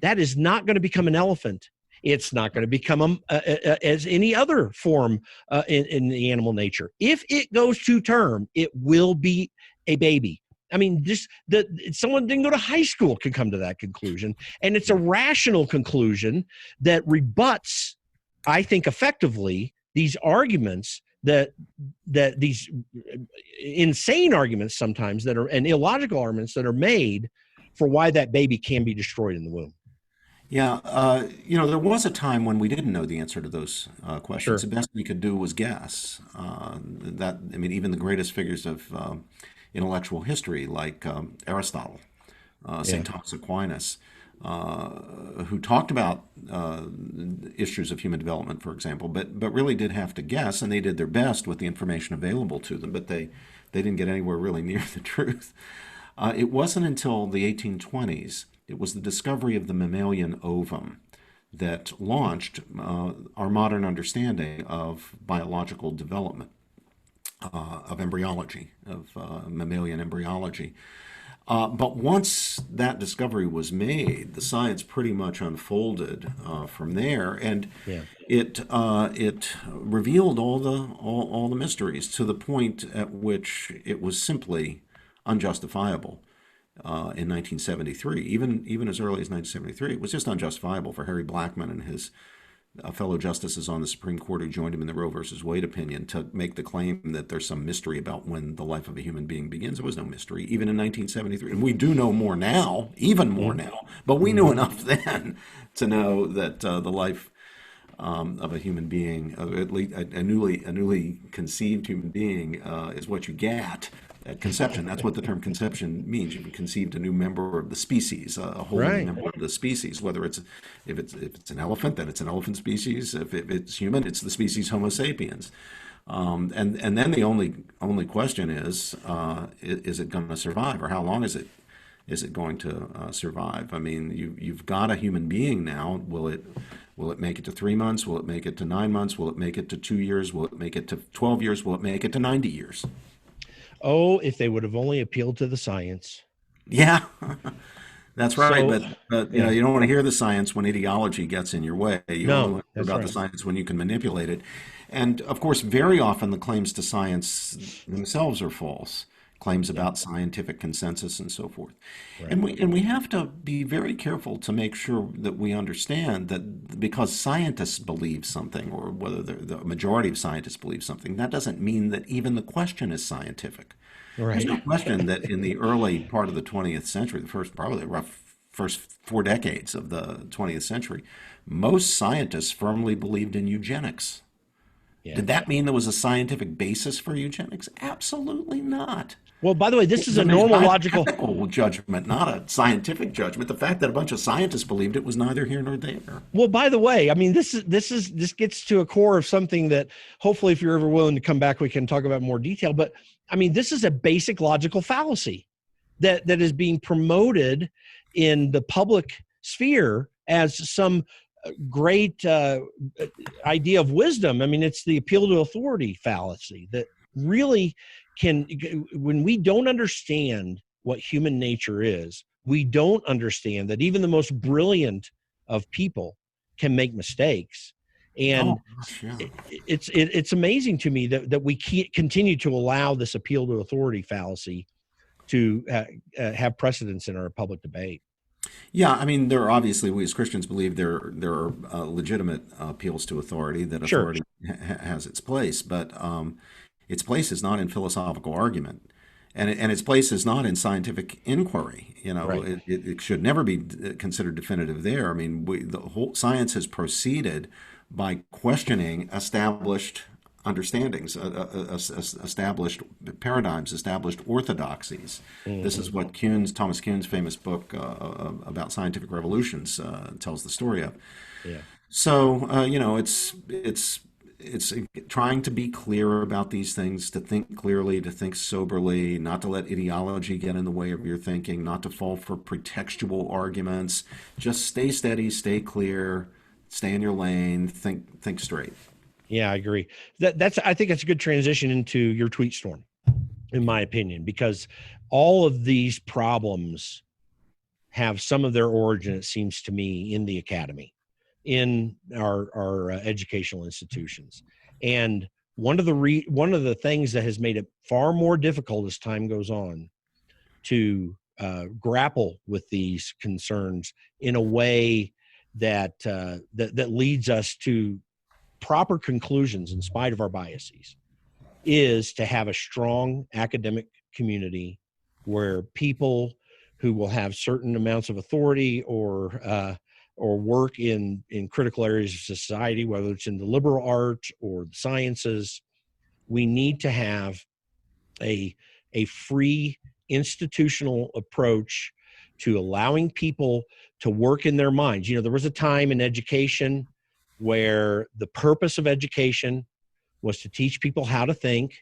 that is not going to become an elephant. It's not going to become as any other form in the animal nature. If it goes to term, it will be a baby. I mean, someone didn't go to high school can come to that conclusion. And it's a rational conclusion that rebuts, I think, effectively these arguments that these insane arguments sometimes that are, and illogical arguments that are made for why that baby can be destroyed in the womb. Yeah, there was a time when we didn't know the answer to those questions. Sure. The best we could do was guess. Even the greatest figures of intellectual history, like Aristotle, St. Thomas Aquinas, who talked about issues of human development, for example, but really did have to guess, and they did their best with the information available to them, but they didn't get anywhere really near the truth. It wasn't until the 1820s. It was the discovery of the mammalian ovum that launched our modern understanding of biological development, of embryology, of mammalian embryology. But once that discovery was made, the science pretty much unfolded from there, and Yeah. it revealed all the mysteries to the point at which it was simply unjustifiable in 1973. Even as early as 1973, it was just unjustifiable for Harry Blackmun and his fellow justices on the Supreme Court who joined him in the Roe versus Wade opinion to make the claim that there's some mystery about when the life of a human being begins. There was no mystery, even in 1973. And we do know more now, even more now, but we knew enough then to know that the life of a human being, at least a newly conceived human being, is what you get at conception. That's what the term conception means. You've conceived a new member of the species, a whole new Right. member of the species. Whether if it's an elephant, then it's an elephant species. If it's human, it's the species Homo sapiens. And then the only question is it going to survive, or how long is it going to survive? I mean, you've got a human being now. Will it make it to 3 months? Will it make it to 9 months? Will it make it to 2 years? Will it make it to 12 years? Will it make it to 90 years? Oh, if they would have only appealed to the science. Yeah, that's right. So, But yeah. you don't want to hear the science when ideology gets in your way. You only No, want to hear that's about the right. science when you can manipulate it. And of course, very often the claims to science themselves are false. Claims Yeah. about scientific consensus and so forth. Right. And we have to be very careful to make sure that we understand that because scientists believe something, or whether the majority of scientists believe something, that doesn't mean that even the question is scientific. There's Right. no question that in the early part of the 20th century, probably the first 4 decades of the 20th century, most scientists firmly believed in eugenics. Yeah. Did that mean there was a scientific basis for eugenics? Absolutely not. Well, by the way, this It is was a an normal logical. ethical judgment, not a scientific judgment. The fact that a bunch of scientists believed it was neither here nor there. Well, by the way, I mean, this gets to a core of something that hopefully, if you're ever willing to come back, we can talk about in more detail. But I mean, this is a basic logical fallacy that is being promoted in the public sphere as some great idea of wisdom. I mean, it's the appeal to authority fallacy that really can, when we don't understand what human nature is, we don't understand that even the most brilliant of people can make mistakes. And Oh, gosh, yeah. it's amazing to me that we continue to allow this appeal to authority fallacy to have precedence in our public debate. Yeah, I mean, there are obviously, we as Christians believe there are legitimate appeals to authority, that Sure. authority has its place, but its place is not in philosophical argument, and its place is not in scientific inquiry. You know, Right. it should never be considered definitive there. I mean, the whole science has proceeded by questioning established understandings, established paradigms, established orthodoxies. This is Hmm. what Thomas Kuhn's famous book about scientific revolutions tells the story of. Yeah. So it's trying to be clear about these things, to think clearly, to think soberly, not to let ideology get in the way of your thinking, not to fall for pretextual arguments. Just stay steady, stay clear, stay in your lane, think straight. Yeah, I agree. I think it's a good transition into your tweet storm, in my opinion, because all of these problems have some of their origin, it seems to me, in the academy, in our educational institutions. And one of the things that has made it far more difficult as time goes on to grapple with these concerns in a way that leads us to proper conclusions in spite of our biases is to have a strong academic community where people who will have certain amounts of authority or work in critical areas of society, whether it's in the liberal arts or the sciences, we need to have a free institutional approach to allowing people to work in their minds. You know, there was a time in education where the purpose of education was to teach people how to think,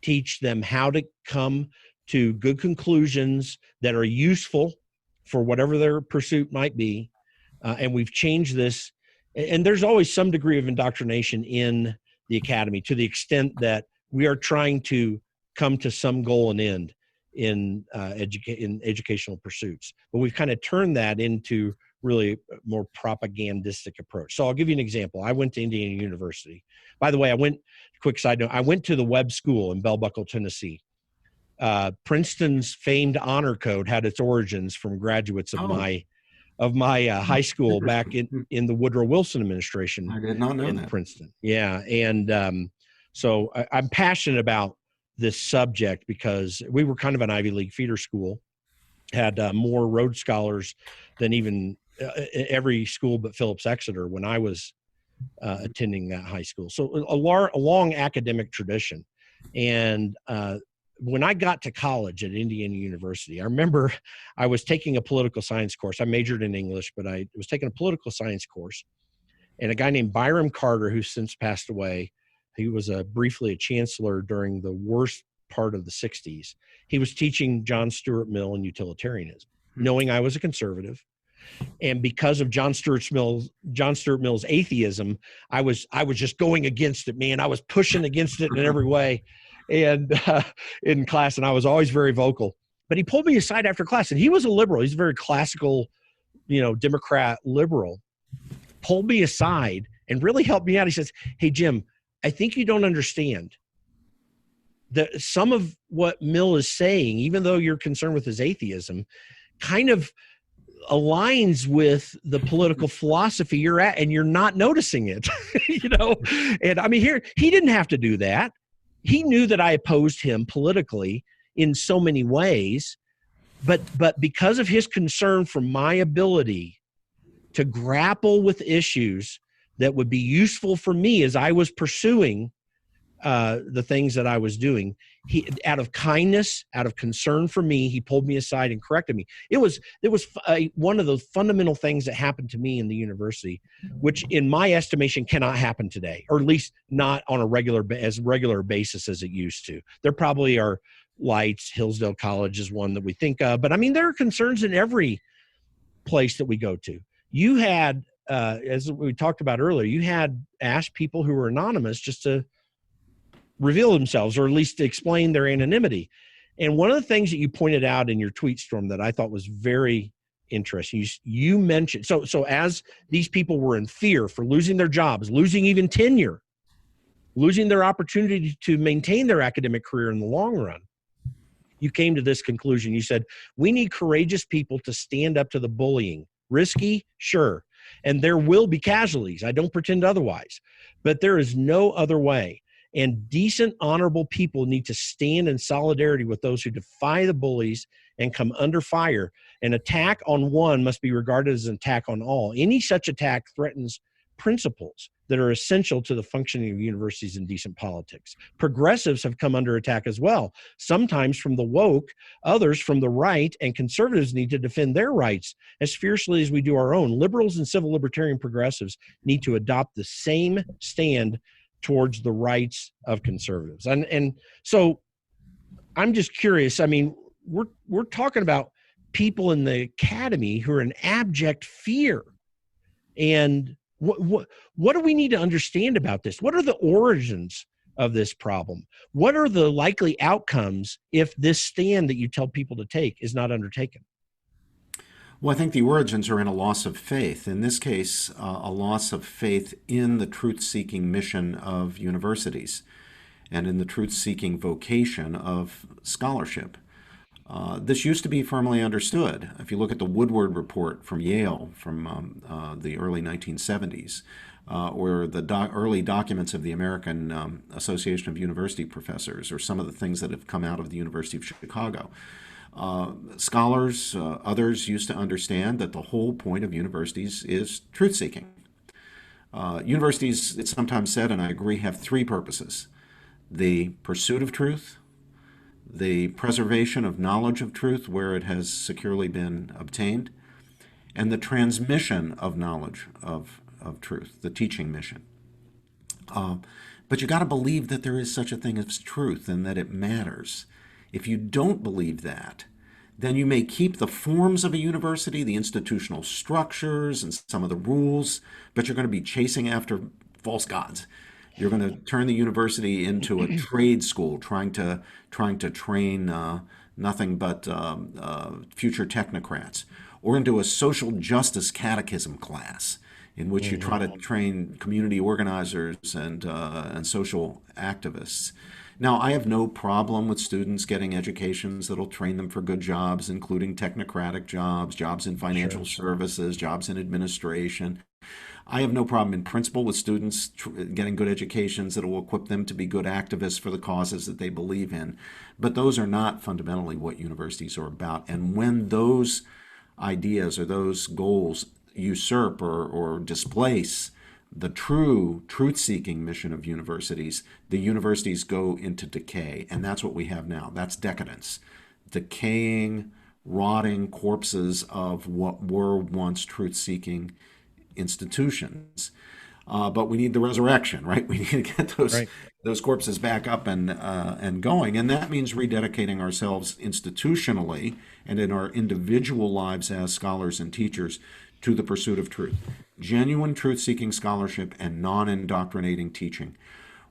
teach them how to come to good conclusions that are useful for whatever their pursuit might be. And we've changed this. And there's always some degree of indoctrination in the academy to the extent that we are trying to come to some goal and end in educational pursuits. But we've kind of turned that into really a more propagandistic approach. So I'll give you an example. I went to Indiana University. By the way, quick side note, I went to the Webb School in Bell Buckle, Tennessee. Princeton's famed honor code had its origins from graduates of my high school back in the Woodrow Wilson administration. I did not know in that. Princeton. Yeah. And so I'm passionate about this subject because we were kind of an Ivy League feeder school, had more Rhodes Scholars than even every school but Phillips Exeter when I was attending that high school. So a long academic tradition. And when I got to college at Indiana University, I remember I was taking a political science course. I majored in English, but I was taking a political science course. And a guy named Byram Carter, who's since passed away, he was briefly a chancellor during the worst part of the 60s. He was teaching John Stuart Mill and utilitarianism, knowing I was a conservative. And because of John Stuart Mill's atheism, I was just going against it, man. I was pushing against it in every way. And in class, and I was always very vocal. But he pulled me aside after class, and he was a liberal. He's a very classical, Democrat liberal. Pulled me aside and really helped me out. He says, "Hey, Jim, I think you don't understand that some of what Mill is saying, even though you're concerned with his atheism, kind of aligns with the political philosophy you're at, and you're not noticing it." And I mean, here, he didn't have to do that. He knew that I opposed him politically in so many ways, but because of his concern for my ability to grapple with issues that would be useful for me as I was pursuing the things that I was doing, he, out of kindness, out of concern for me, he pulled me aside and corrected me. It was one of the fundamental things that happened to me in the university, which in my estimation cannot happen today, or at least not on a regular basis as it used to. There probably are lights. Hillsdale College is one that we think of, but I mean, there are concerns in every place that we go to. You had, as we talked about earlier, you had asked people who were anonymous just to reveal themselves, or at least to explain their anonymity. And one of the things that you pointed out in your tweet storm that I thought was very interesting, you mentioned, so as these people were in fear for losing their jobs, losing even tenure, losing their opportunity to maintain their academic career in the long run, you came to this conclusion. You said, we need courageous people to stand up to the bullying. Risky, sure. And there will be casualties. I don't pretend otherwise. But there is no other way. And decent, honorable people need to stand in solidarity with those who defy the bullies and come under fire. An attack on one must be regarded as an attack on all. Any such attack threatens principles that are essential to the functioning of universities and decent politics. Progressives have come under attack as well, sometimes from the woke, others from the right, and conservatives need to defend their rights as fiercely as we do our own. Liberals and civil libertarian progressives need to adopt the same stand towards the rights of conservatives. And so I'm just curious. I mean, we're talking about people in the academy who are in abject fear. And what do we need to understand about this? What are the origins of this problem? What are the likely outcomes if this stand that you tell people to take is not undertaken? Well, I think the origins are in a loss of faith. In this case, a loss of faith in the truth-seeking mission of universities and in the truth-seeking vocation of scholarship. This used to be firmly understood. If you look at the Woodward Report from Yale from the early 1970s, or the early documents of the American Association of University Professors, or some of the things that have come out of the University of Chicago, scholars, others used to understand that the whole point of universities is truth-seeking. Universities, it's sometimes said, and I agree, have three purposes: the pursuit of truth, the preservation of knowledge of truth where it has securely been obtained, and the transmission of knowledge of truth, the teaching mission. But you got to believe that there is such a thing as truth and that it matters. If you don't believe that, then you may keep the forms of a university, the institutional structures and some of the rules, but you're going to be chasing after false gods. You're going to turn the university into a trade school, trying to train nothing but future technocrats, or into a social justice catechism class in which you try to train community organizers and social activists. Now, I have no problem with students getting educations that'll train them for good jobs, including technocratic jobs, jobs in financial services, jobs in administration. I have no problem in principle with students getting good educations that will equip them to be good activists for the causes that they believe in. But those are not fundamentally what universities are about. And when those ideas or those goals usurp or displace the true truth-seeking mission of universities, the universities go into decay. And that's what we have now. That's decadence. Decaying, rotting corpses of what were once truth-seeking institutions. But we need the resurrection, right? We need to get those corpses back up and going. And that means rededicating ourselves institutionally and in our individual lives as scholars and teachers to the pursuit of truth. Genuine truth-seeking scholarship and non-indoctrinating teaching.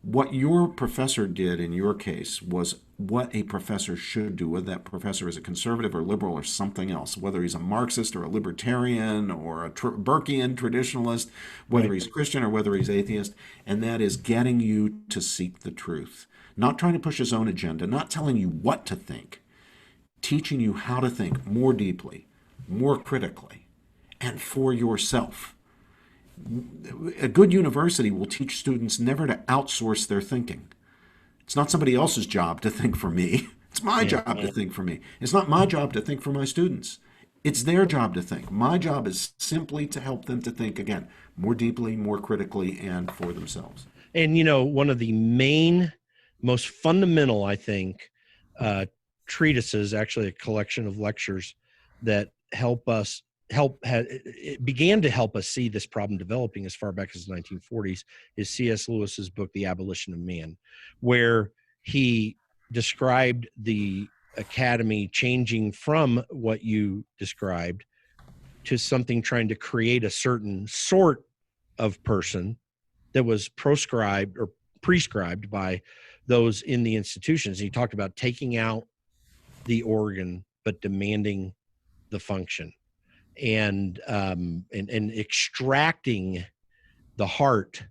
What your professor did in your case was what a professor should do, whether that professor is a conservative or liberal or something else, whether he's a Marxist or a libertarian or a Burkean traditionalist, whether he's Christian or whether he's atheist, and that is getting you to seek the truth. Not trying to push his own agenda, not telling you what to think, teaching you how to think more deeply, more critically, and for yourself. A good university will teach students never to outsource their thinking. It's not somebody else's job to think for me. It's my job to think for me. It's not my job to think for my students. It's their job to think. My job is simply to help them to think, again, more deeply, more critically, and for themselves. And, one of the most fundamental, I think, treatises, actually a collection of lectures that it began to help us see this problem developing as far back as the 1940s, is C.S. Lewis's book, The Abolition of Man, where he described the academy changing from what you described to something trying to create a certain sort of person that was proscribed or prescribed by those in the institutions. And he talked about taking out the organ, but demanding the function. And extracting the heart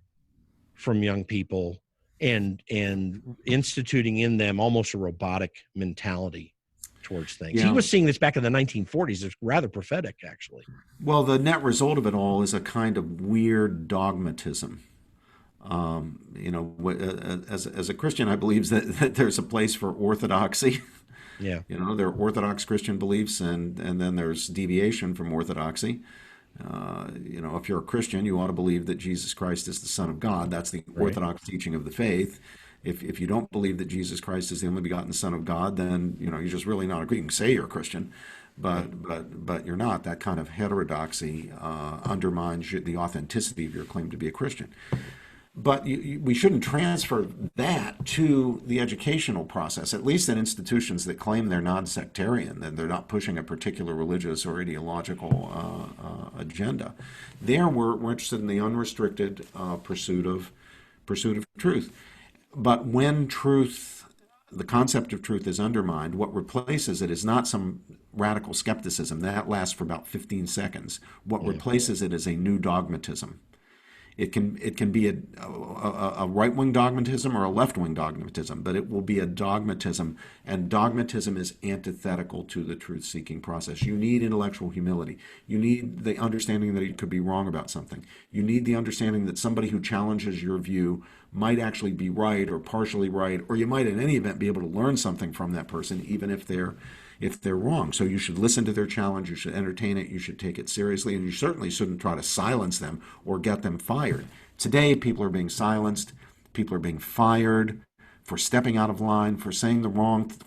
from young people and instituting in them almost a robotic mentality towards things. He was seeing this back in the 1940s. It's rather prophetic, actually. Well, the net result of it all is a kind of weird dogmatism. As a Christian, I believe that there's a place for orthodoxy. Yeah. There are Orthodox Christian beliefs and then there's deviation from orthodoxy. If you're a Christian, you ought to believe that Jesus Christ is the Son of God. That's the Orthodox teaching of the faith. If you don't believe that Jesus Christ is the only begotten Son of God, then you're just really not a Christian. You can say you're a Christian, but you're not. That kind of heterodoxy undermines the authenticity of your claim to be a Christian. But we shouldn't transfer that to the educational process, at least in institutions that claim they're non-sectarian, that they're not pushing a particular religious or ideological agenda. There, we're interested in the unrestricted pursuit of truth. But when the concept of truth is undermined, what replaces it is not some radical skepticism. That lasts for about 15 seconds. What replaces it is a new dogmatism. It can be a right-wing dogmatism or a left-wing dogmatism, but it will be a dogmatism, and dogmatism is antithetical to the truth-seeking process. You need intellectual humility. You need the understanding that you could be wrong about something. You need the understanding that somebody who challenges your view might actually be right or partially right, or you might in any event be able to learn something from that person, even if they're wrong. So you should listen to their challenge, you should entertain it, you should take it seriously, and you certainly shouldn't try to silence them or get them fired. Today, people are being silenced, people are being fired for stepping out of line, for saying the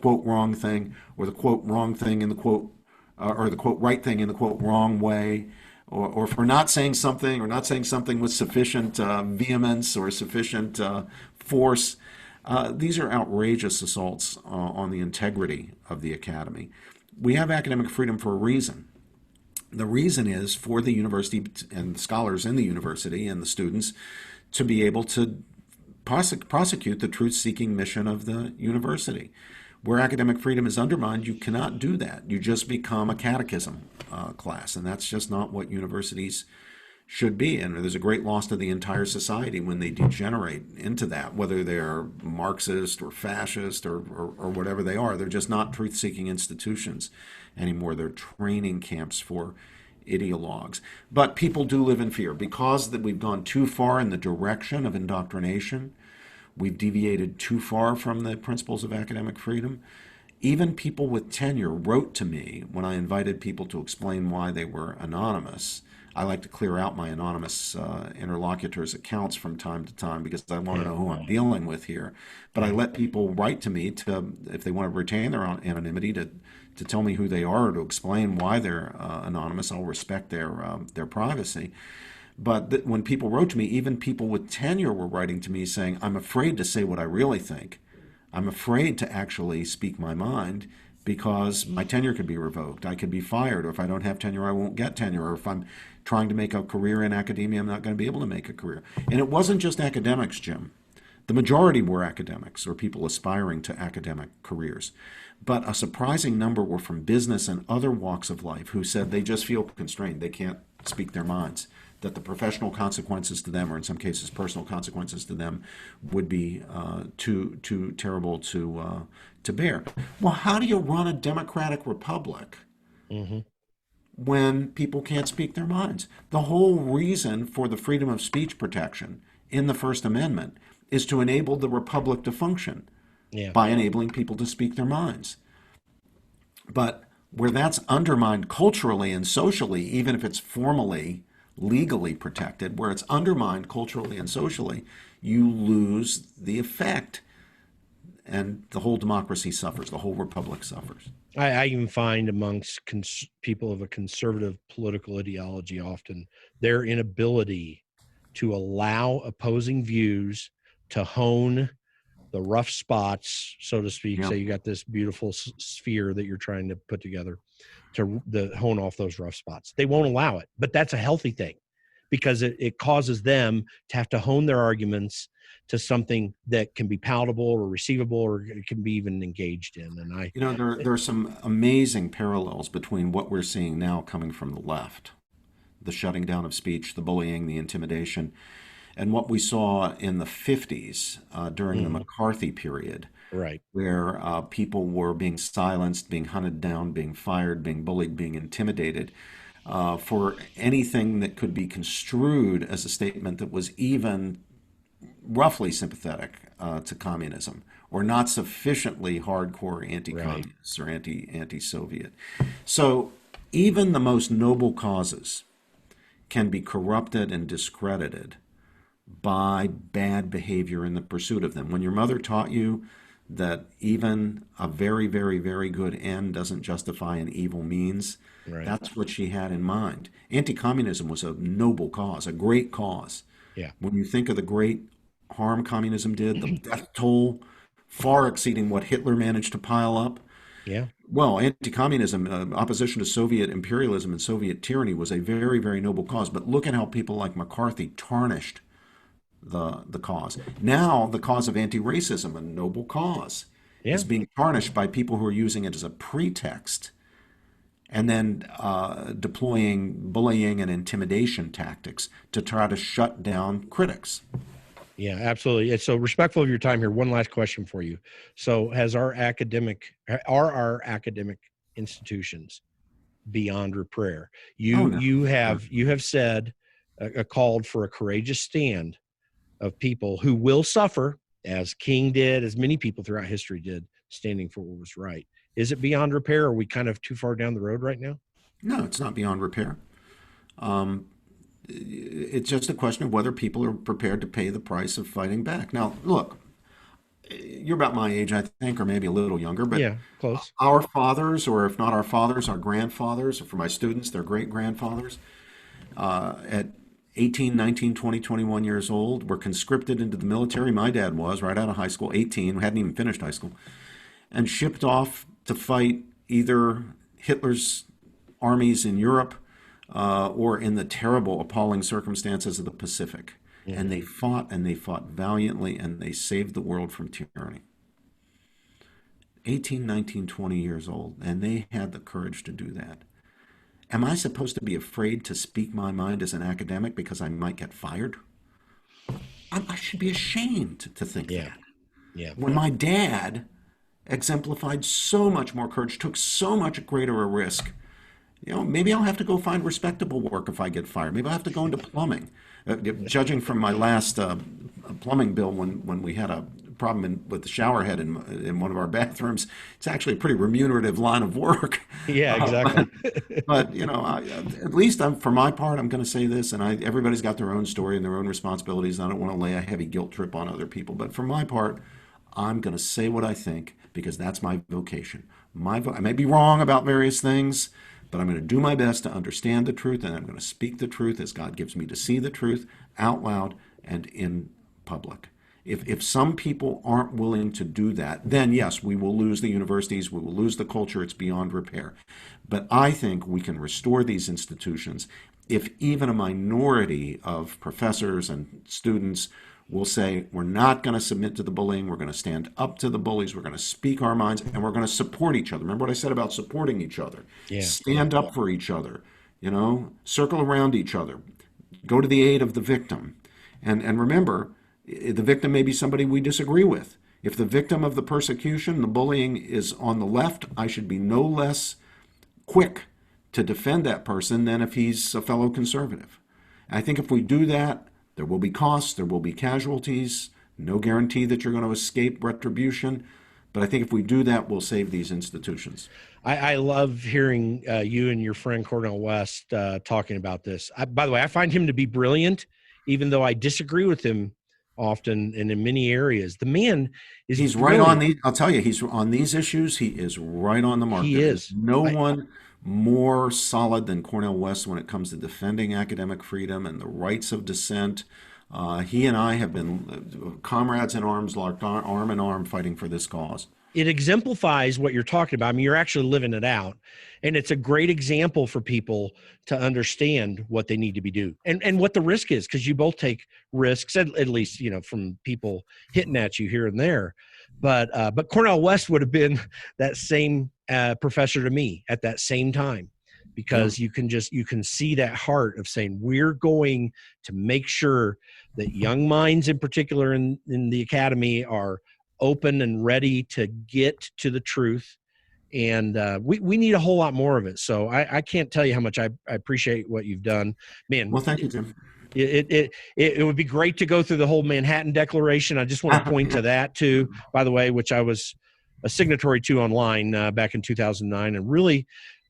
quote wrong thing, or the quote wrong thing in the quote, or the quote right thing in the quote wrong way, or for not saying something with sufficient vehemence or sufficient force. These are outrageous assaults on the integrity of the academy. We have academic freedom for a reason. The reason is for the university and scholars in the university and the students to be able to prosecute the truth-seeking mission of the university. Where academic freedom is undermined, you cannot do that. You just become a catechism class, and that's just not what universities should be. And there's a great loss to the entire society when they degenerate into that, whether they're Marxist or fascist or whatever they are. They're just not truth-seeking institutions anymore. They're training camps for ideologues. But people do live in fear because that we've gone too far in the direction of indoctrination. We've deviated too far from the principles of academic freedom. Even people with tenure wrote to me when I invited people to explain why they were anonymous. I like to clear out my anonymous interlocutors' accounts from time to time because I want to know who I'm dealing with here. But I let people write to me to, if they want to retain their anonymity, to tell me who they are or to explain why they're anonymous. I'll respect their privacy. But when people wrote to me, even people with tenure were writing to me saying, I'm afraid to say what I really think. I'm afraid to actually speak my mind because my tenure could be revoked. I could be fired, or if I don't have tenure, I won't get tenure, or if I'm trying to make a career in academia, I'm not going to be able to make a career. And it wasn't just academics, Jim. The majority were academics or people aspiring to academic careers. But a surprising number were from business and other walks of life who said they just feel constrained. They can't speak their minds, that the professional consequences to them, or in some cases personal consequences to them, would be too terrible to bear. Well, how do you run a democratic republic when people can't speak their minds? The whole reason for the freedom of speech protection in the First Amendment is to enable the republic to function by enabling people to speak their minds. But where that's undermined culturally and socially, even if it's formally legally protected, where it's undermined culturally and socially, you lose the effect. And the whole democracy suffers, the whole republic suffers. I even find amongst people of a conservative political ideology often their inability to allow opposing views to hone the rough spots, so to speak. Say you got this beautiful sphere that you're trying to put together to hone off those rough spots. They won't allow it, but that's a healthy thing because it causes them to have to hone their arguments to something that can be palatable or receivable, or it can be even engaged in. And there are some amazing parallels between what we're seeing now coming from the left, the shutting down of speech, the bullying, the intimidation, and what we saw in the 50s during the McCarthy period, right, where people were being silenced, being hunted down, being fired, being bullied, being intimidated for anything that could be construed as a statement that was even roughly sympathetic to communism or not sufficiently hardcore anti-communist or anti-Soviet. So even the most noble causes can be corrupted and discredited by bad behavior in the pursuit of them. When your mother taught you that even a very, very, very good end doesn't justify an evil means, that's what she had in mind. Anti-communism was a noble cause, a great cause. Yeah. When you think of the great harm communism did, the death toll far exceeding what Hitler managed to pile up. Yeah. Well, anti-communism, opposition to Soviet imperialism and Soviet tyranny was a very, very noble cause. But look at how people like McCarthy tarnished the cause. Now, the cause of anti-racism, a noble cause, is being tarnished by people who are using it as a pretext and then deploying bullying and intimidation tactics to try to shut down critics. Yeah, absolutely. So respectful of your time here. One last question for you. So are our academic institutions beyond repair? You have said called for a courageous stand of people who will suffer, as King did, as many people throughout history did, standing for what was right. Is it beyond repair? Are we kind of too far down the road right now? No, it's not beyond repair. It's just a question of whether people are prepared to pay the price of fighting back. Now, look, you're about my age, I think, or maybe a little younger, but close. Our fathers, or if not our fathers, our grandfathers, or for my students, their great-grandfathers, at 18, 19, 20, 21 years old, were conscripted into the military. My dad was right out of high school, 18, hadn't even finished high school, and shipped off to fight either Hitler's armies in Europe or in the terrible, appalling circumstances of the Pacific. And they fought valiantly, and they saved the world from tyranny. 18, 19, 20 years old, and they had the courage to do that. Am I supposed to be afraid to speak my mind as an academic because I might get fired? I should be ashamed to think that. Yeah. When my dad exemplified so much more courage, took so much greater a risk, maybe I'll have to go find respectable work if I get fired. Maybe I'll have to go into plumbing. Judging from my last plumbing bill, when we had a problem with the shower head in one of our bathrooms, it's actually a pretty remunerative line of work. Yeah, exactly. But at least for my part, I'm going to say this, and everybody's got their own story and their own responsibilities. And I don't want to lay a heavy guilt trip on other people. But for my part, I'm going to say what I think because that's my vocation. I may be wrong about various things, but I'm going to do my best to understand the truth, and I'm going to speak the truth as God gives me to see the truth out loud and in public. If some people aren't willing to do that, then yes, we will lose the universities, we will lose the culture, it's beyond repair. But I think we can restore these institutions if even a minority of professors and students will say, we're not going to submit to the bullying, we're going to stand up to the bullies, we're going to speak our minds, and we're going to support each other. Remember what I said about supporting each other? Yeah. Stand up for each other, circle around each other, go to the aid of the victim. And remember, the victim may be somebody we disagree with. If the victim of the persecution, the bullying, is on the left, I should be no less quick to defend that person than if he's a fellow conservative. I think if we do that, there will be costs, there will be casualties, no guarantee that you're going to escape retribution. But I think if we do that, we'll save these institutions. I love hearing you and your friend Cornell West talking about this. By the way, I find him to be brilliant, even though I disagree with him often and in many areas. The man is He's brilliant. right on these. I'll tell you, he's on these issues. He is right on the mark. He There is. no one more solid than Cornell West when it comes to defending academic freedom and the rights of dissent. He and I have been comrades in arms, locked arm in arm, fighting for this cause. It exemplifies what you're talking about. I mean, you're actually living it out. And it's a great example for people to understand what they need to be doing and what the risk is, because you both take risks, at least, from people hitting at you here and there. But Cornell West would have been that same professor to me at that same time, because you can see that heart of saying, we're going to make sure that young minds in particular in the academy are open and ready to get to the truth. And we need a whole lot more of it. So I can't tell you how much I appreciate what you've done, man. Well, thank you, Tim. It would be great to go through the whole Manhattan Declaration. I just want to point to that too, by the way, which I was a signatory to online back in 2009, and really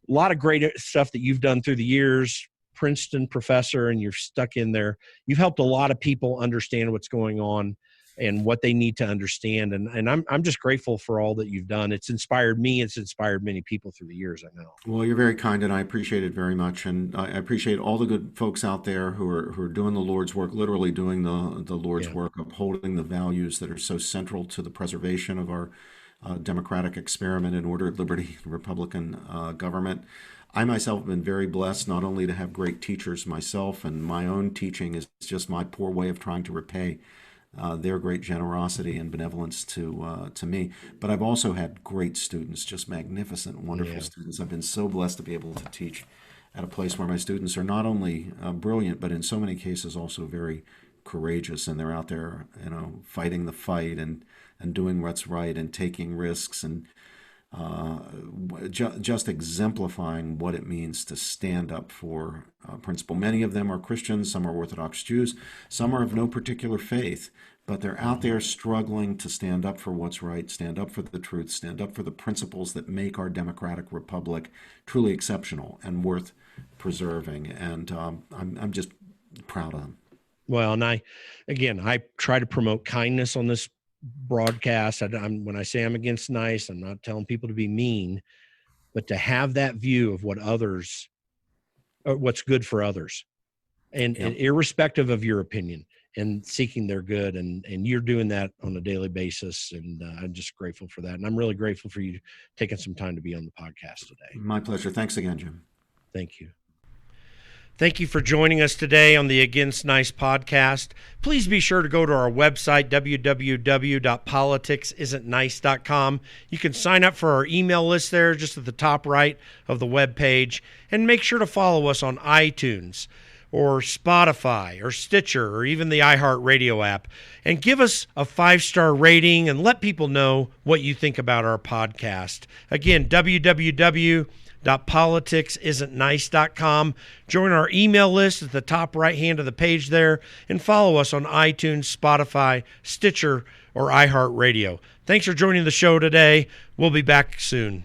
a lot of great stuff that you've done through the years. Princeton professor, and you're stuck in there. You've helped a lot of people understand what's going on and what they need to understand. And I'm just grateful for all that you've done. It's inspired me. It's inspired many people through the years, I know. Well, you're very kind, and I appreciate it very much. And I appreciate all the good folks out there who are doing the Lord's work, literally doing the Lord's work, upholding the values that are so central to the preservation of our democratic experiment in ordered liberty, Republican government. I myself have been very blessed not only to have great teachers myself, and my own teaching is just my poor way of trying to repay their great generosity and benevolence to me. But I've also had great students, just magnificent, wonderful students. I've been so blessed to be able to teach at a place where my students are not only brilliant, but in so many cases also very courageous, and they're out there, fighting the fight and doing what's right and taking risks and just exemplifying what it means to stand up for principle. Many of them are Christians, some are Orthodox Jews, some are of no particular faith, but they're out there struggling to stand up for what's right, stand up for the truth, stand up for the principles that make our democratic republic truly exceptional and worth preserving. And I'm just proud of them. Well, and I try to promote kindness on this broadcast. When I say I'm against nice, I'm not telling people to be mean, but to have that view of what's good for others. and irrespective of your opinion, and seeking their good. And you're doing that on a daily basis. And I'm just grateful for that. And I'm really grateful for you taking some time to be on the podcast today. My pleasure. Thanks again, Jim. Thank you. Thank you for joining us today on the Against Nice podcast. Please be sure to go to our website, www.politicsisn'tnice.com. You can sign up for our email list there just at the top right of the web page. And make sure to follow us on iTunes or Spotify or Stitcher or even the iHeartRadio app. And give us a 5-star rating and let people know what you think about our podcast. Again, www.politicsisn'tnice.com. Join our email list at the top right hand of the page there, and follow us on iTunes, Spotify, Stitcher, or iHeartRadio. Thanks for joining the show today. We'll be back soon.